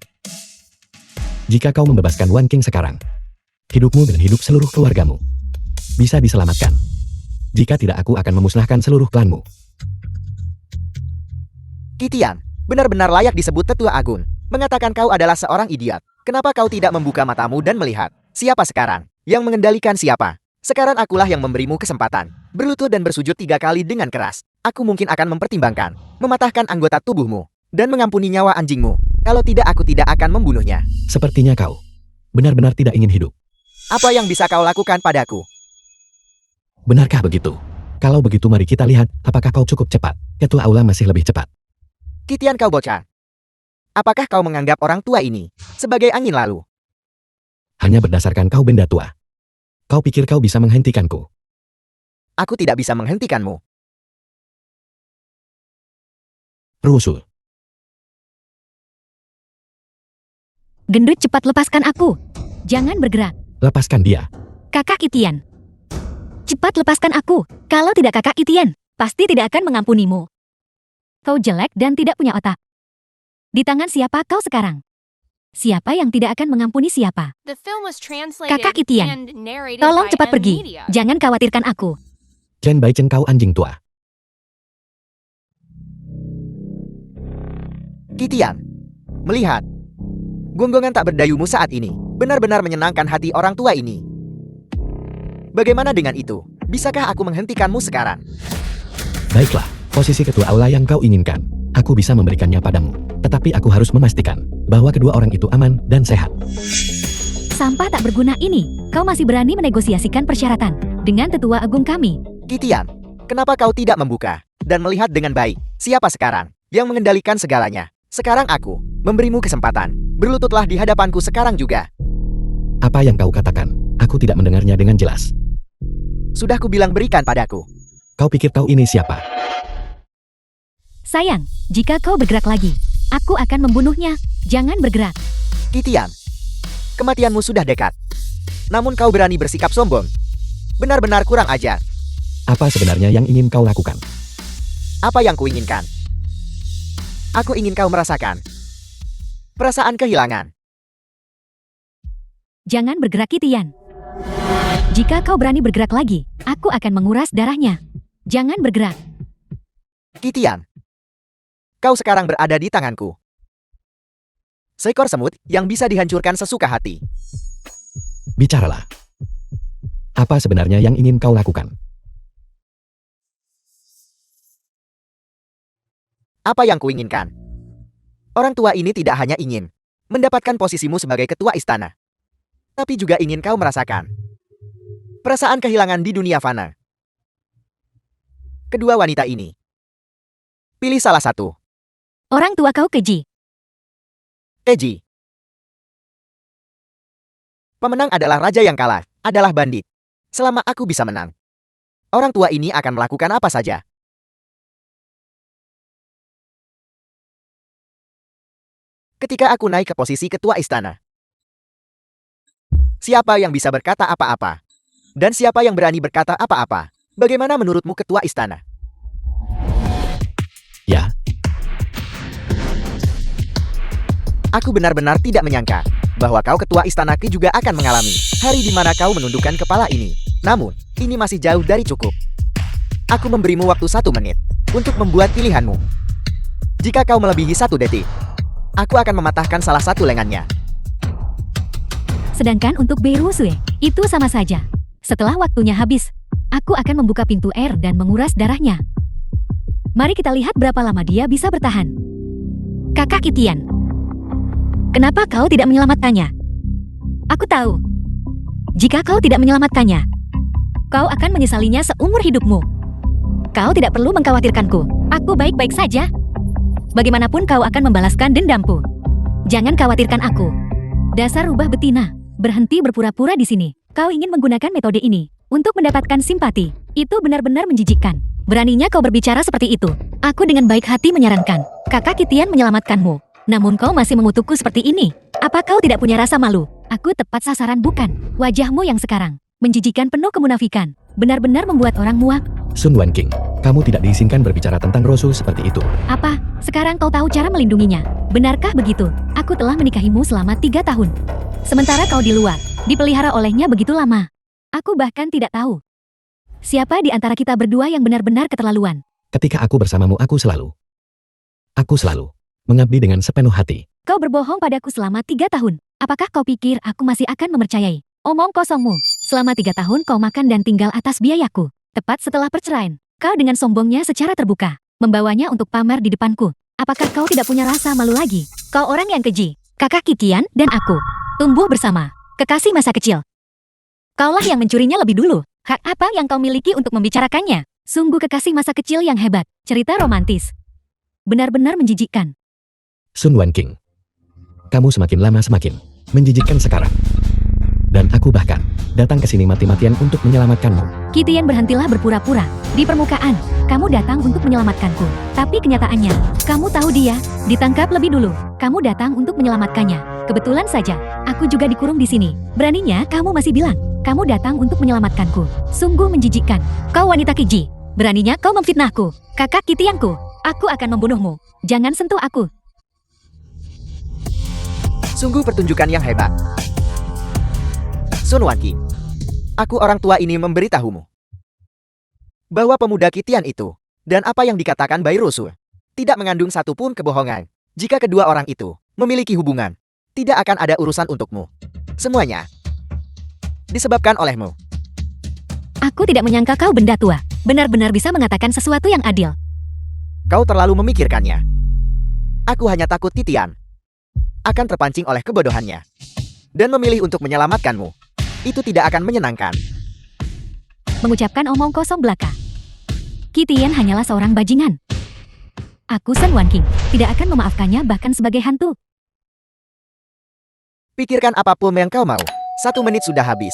Jika kau membebaskan Wan King sekarang, hidupmu dan hidup seluruh keluargamu bisa diselamatkan. Jika tidak, aku akan memusnahkan seluruh klanmu. Kitian, benar-benar layak disebut tetua agung. Mengatakan kau adalah seorang idiot. Kenapa kau tidak membuka matamu dan melihat siapa sekarang yang mengendalikan siapa? Sekarang akulah yang memberimu kesempatan berlutut dan bersujud 3 kali dengan keras. Aku mungkin akan mempertimbangkan mematahkan anggota tubuhmu dan mengampuni nyawa anjingmu. Kalau tidak, aku tidak akan membunuhnya. Sepertinya kau benar-benar tidak ingin hidup. Apa yang bisa kau lakukan padaku? Benarkah begitu? Kalau begitu mari kita lihat apakah kau cukup cepat. Ketua Aula masih lebih cepat. Kitian, kau bocah. Apakah kau menganggap orang tua ini sebagai angin lalu? Hanya berdasarkan kau benda tua. Kau pikir kau bisa menghentikanku? Aku tidak bisa menghentikanmu. Rusul. Gendut, cepat lepaskan aku. Jangan bergerak. Lepaskan dia. Kakak Itian. Cepat lepaskan aku. Kalau tidak kakak Itian, pasti tidak akan mengampunimu. Kau jelek dan tidak punya otak. Di tangan siapa kau sekarang? Siapa yang tidak akan mengampuni siapa? The film was translated Kakak Itian, and narrated tolong by cepat M pergi. Media. Jangan khawatirkan aku. Chen Baichen, kau anjing tua. Kitian, melihat gonggongan tak berdayumu saat ini benar-benar menyenangkan hati orang tua ini. Bagaimana dengan itu? Bisakah aku menghentikanmu sekarang? Baiklah, posisi ketua aula yang kau inginkan. Aku bisa memberikannya padamu. Tetapi aku harus memastikan bahwa kedua orang itu aman dan sehat. Sampah tak berguna ini, kau masih berani menegosiasikan persyaratan dengan tetua agung kami. Kitian, kenapa kau tidak membuka dan melihat dengan baik siapa sekarang yang mengendalikan segalanya? Sekarang aku memberimu kesempatan. Berlututlah di hadapanku sekarang juga. Apa yang kau katakan? Aku tidak mendengarnya dengan jelas. Sudah kubilang berikan padaku. Kau pikir kau ini siapa? Sayang, jika kau bergerak lagi, aku akan membunuhnya. Jangan bergerak. Kitian, kematianmu sudah dekat. Namun kau berani bersikap sombong. Benar-benar kurang ajar. Apa sebenarnya yang ingin kau lakukan? Apa yang kuinginkan? Aku ingin kau merasakan perasaan kehilangan. Jangan bergerak, Kitian. Jika kau berani bergerak lagi, aku akan menguras darahnya. Jangan bergerak. Kitian, Kau sekarang berada di tanganku. Seekor semut yang bisa dihancurkan sesuka hati. Bicaralah. Apa sebenarnya yang ingin kau lakukan? Apa yang kuinginkan? Orang tua ini tidak hanya ingin mendapatkan posisimu sebagai ketua istana, tapi juga ingin kau merasakan perasaan kehilangan di dunia fana. Kedua wanita ini. Pilih salah satu. Orang tua kau keji. Keji. Pemenang adalah raja yang kalah, adalah bandit. Selama aku bisa menang, orang tua ini akan melakukan apa saja. Ketika aku naik ke posisi ketua istana, siapa yang bisa berkata apa-apa? Dan siapa yang berani berkata apa-apa? Bagaimana menurutmu ketua istana? Ya, Aku benar-benar tidak menyangka bahwa kau ketua istana Ki juga akan mengalami hari di mana kau menundukkan kepala ini. Namun, ini masih jauh dari cukup. Aku memberimu waktu 1 menit untuk membuat pilihanmu. Jika kau melebihi 1 detik, aku akan mematahkan salah satu lengannya. Sedangkan untuk Beirusue, itu sama saja. Setelah waktunya habis, aku akan membuka pintu air dan menguras darahnya. Mari kita lihat berapa lama dia bisa bertahan. Kakak Kitian, kenapa kau tidak menyelamatkannya? Aku tahu. Jika kau tidak menyelamatkannya, kau akan menyesalinya seumur hidupmu. Kau tidak perlu mengkhawatirkanku. Aku baik-baik saja. Bagaimanapun kau akan membalaskan dendamku. Jangan khawatirkan aku. Dasar rubah betina, berhenti berpura-pura di sini. Kau ingin menggunakan metode ini untuk mendapatkan simpati. Itu benar-benar menjijikkan. Beraninya kau berbicara seperti itu. Aku dengan baik hati menyarankan Kakak Kitian menyelamatkanmu. Namun kau masih mengutukku seperti ini. Apa kau tidak punya rasa malu? Aku tepat sasaran bukan? Wajahmu yang sekarang menjijikan penuh kemunafikan. Benar-benar membuat orang muak. Sun Wan King, kamu tidak diizinkan berbicara tentang Rosu seperti itu. Apa? Sekarang kau tahu cara melindunginya? Benarkah begitu? Aku telah menikahimu selama 3 tahun. Sementara kau di luar, dipelihara olehnya begitu lama. Aku bahkan tidak tahu siapa di antara kita berdua yang benar-benar keterlaluan. Ketika aku bersamamu, aku selalu mengabdi dengan sepenuh hati. Kau berbohong padaku selama 3 tahun. Apakah kau pikir aku masih akan mempercayai omong kosongmu? Selama 3 tahun kau makan dan tinggal atas biayaku. Tepat setelah perceraian, kau dengan sombongnya secara terbuka membawanya untuk pamer di depanku. Apakah kau tidak punya rasa malu lagi? Kau orang yang keji. Kakak Kitian dan aku tumbuh bersama. Kekasih masa kecil. Kaulah yang mencurinya lebih dulu. Hak apa yang kau miliki untuk membicarakannya? Sungguh kekasih masa kecil yang hebat. Cerita romantis. Benar-benar menjijikkan. Sun Wan King, kamu semakin lama semakin menjijikkan sekarang. Dan aku bahkan datang ke sini mati-matian untuk menyelamatkanmu. Kitian, berhentilah berpura-pura. Di permukaan, kamu datang untuk menyelamatkanku. Tapi kenyataannya, kamu tahu dia ditangkap lebih dulu. Kamu datang untuk menyelamatkannya. Kebetulan saja, aku juga dikurung di sini. Beraninya kamu masih bilang, kamu datang untuk menyelamatkanku. Sungguh menjijikkan. Kau wanita keji. Beraninya kau memfitnahku. Kakak Kitianku, aku akan membunuhmu. Jangan sentuh aku. Sungguh pertunjukan yang hebat. Sun Wan King, aku orang tua ini memberitahumu bahwa pemuda Kitian itu dan apa yang dikatakan Bairosu tidak mengandung satupun kebohongan. Jika kedua orang itu memiliki hubungan, tidak akan ada urusan untukmu. Semuanya disebabkan olehmu. Aku tidak menyangka kau benda tua. Benar-benar bisa mengatakan sesuatu yang adil. Kau terlalu memikirkannya. Aku hanya takut Kitian akan terpancing oleh kebodohannya dan memilih untuk menyelamatkanmu. Itu tidak akan menyenangkan. Mengucapkan omong kosong belaka. Kitian hanyalah seorang bajingan. Aku Sun Wan King tidak akan memaafkannya bahkan sebagai hantu. Pikirkan apapun yang kau mau. 1 menit sudah habis.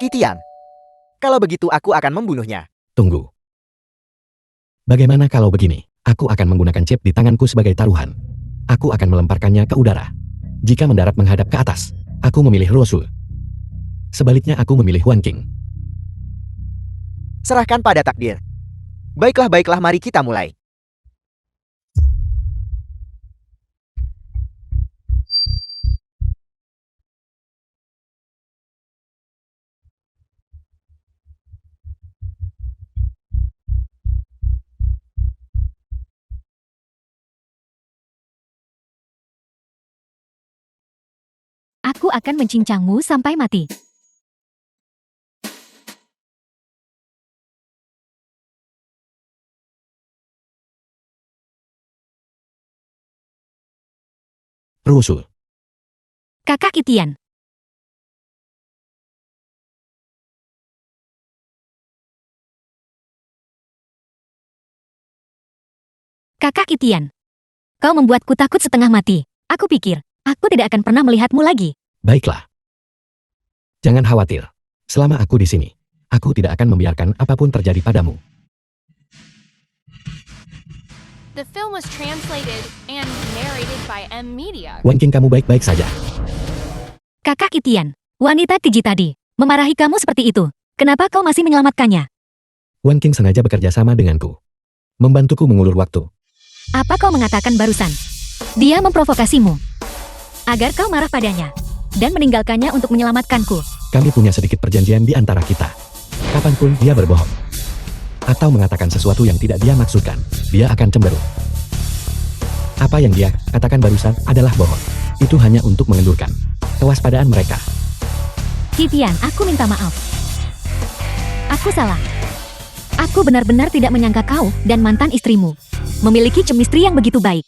Kitian, kalau begitu aku akan membunuhnya. Tunggu. Bagaimana kalau begini? Aku akan menggunakan chip di tanganku sebagai taruhan. Aku akan melemparkannya ke udara. Jika mendarat menghadap ke atas, aku memilih Rosu. Sebaliknya aku memilih Wan King. Serahkan pada takdir. Baiklah, mari kita mulai. Aku akan mencincangmu sampai mati. Rusuh. Kakak Itian. Kakak Itian. Kau membuatku takut setengah mati. Aku pikir, aku tidak akan pernah melihatmu lagi. Baiklah. Jangan khawatir. Selama aku di sini, aku tidak akan membiarkan apapun terjadi padamu. The film was translated and narrated by M Media. Wan King, kamu baik-baik saja. Kakak Itian, wanita keji tadi, memarahi kamu seperti itu. Kenapa kau masih menyelamatkannya? Wan King sengaja bekerja sama denganku. Membantuku mengulur waktu. Apa kau mengatakan barusan? Dia memprovokasimu. Agar kau marah padanya. Dan meninggalkannya untuk menyelamatkanku. Kami punya sedikit perjanjian di antara kita. Kapanpun dia berbohong. Atau mengatakan sesuatu yang tidak dia maksudkan, dia akan cemberut. Apa yang dia katakan barusan adalah bohong. Itu hanya untuk mengendurkan kewaspadaan mereka. Itian, aku minta maaf. Aku salah. Aku benar-benar tidak menyangka kau dan mantan istrimu memiliki chemistry yang begitu baik.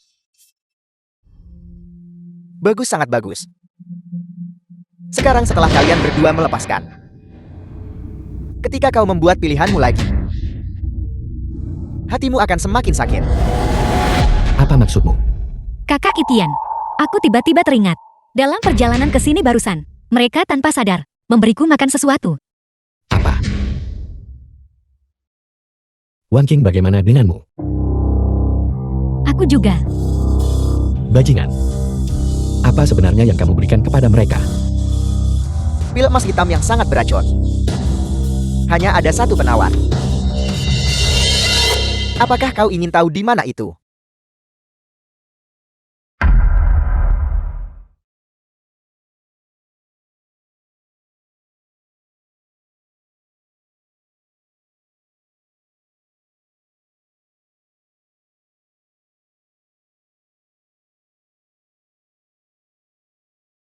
Bagus, sangat bagus. Sekarang setelah kalian berdua melepaskan. Ketika kau membuat pilihanmu lagi, hatimu akan semakin sakit. Apa maksudmu? Kakak Itian, aku tiba-tiba teringat. Dalam perjalanan ke sini barusan, mereka tanpa sadar memberiku makan sesuatu. Apa? Wan King, bagaimana denganmu? Aku juga. Bajingan. Apa sebenarnya yang kamu berikan kepada mereka? Pil emas hitam yang sangat beracun. Hanya ada satu penawar. Apakah kau ingin tahu di mana itu?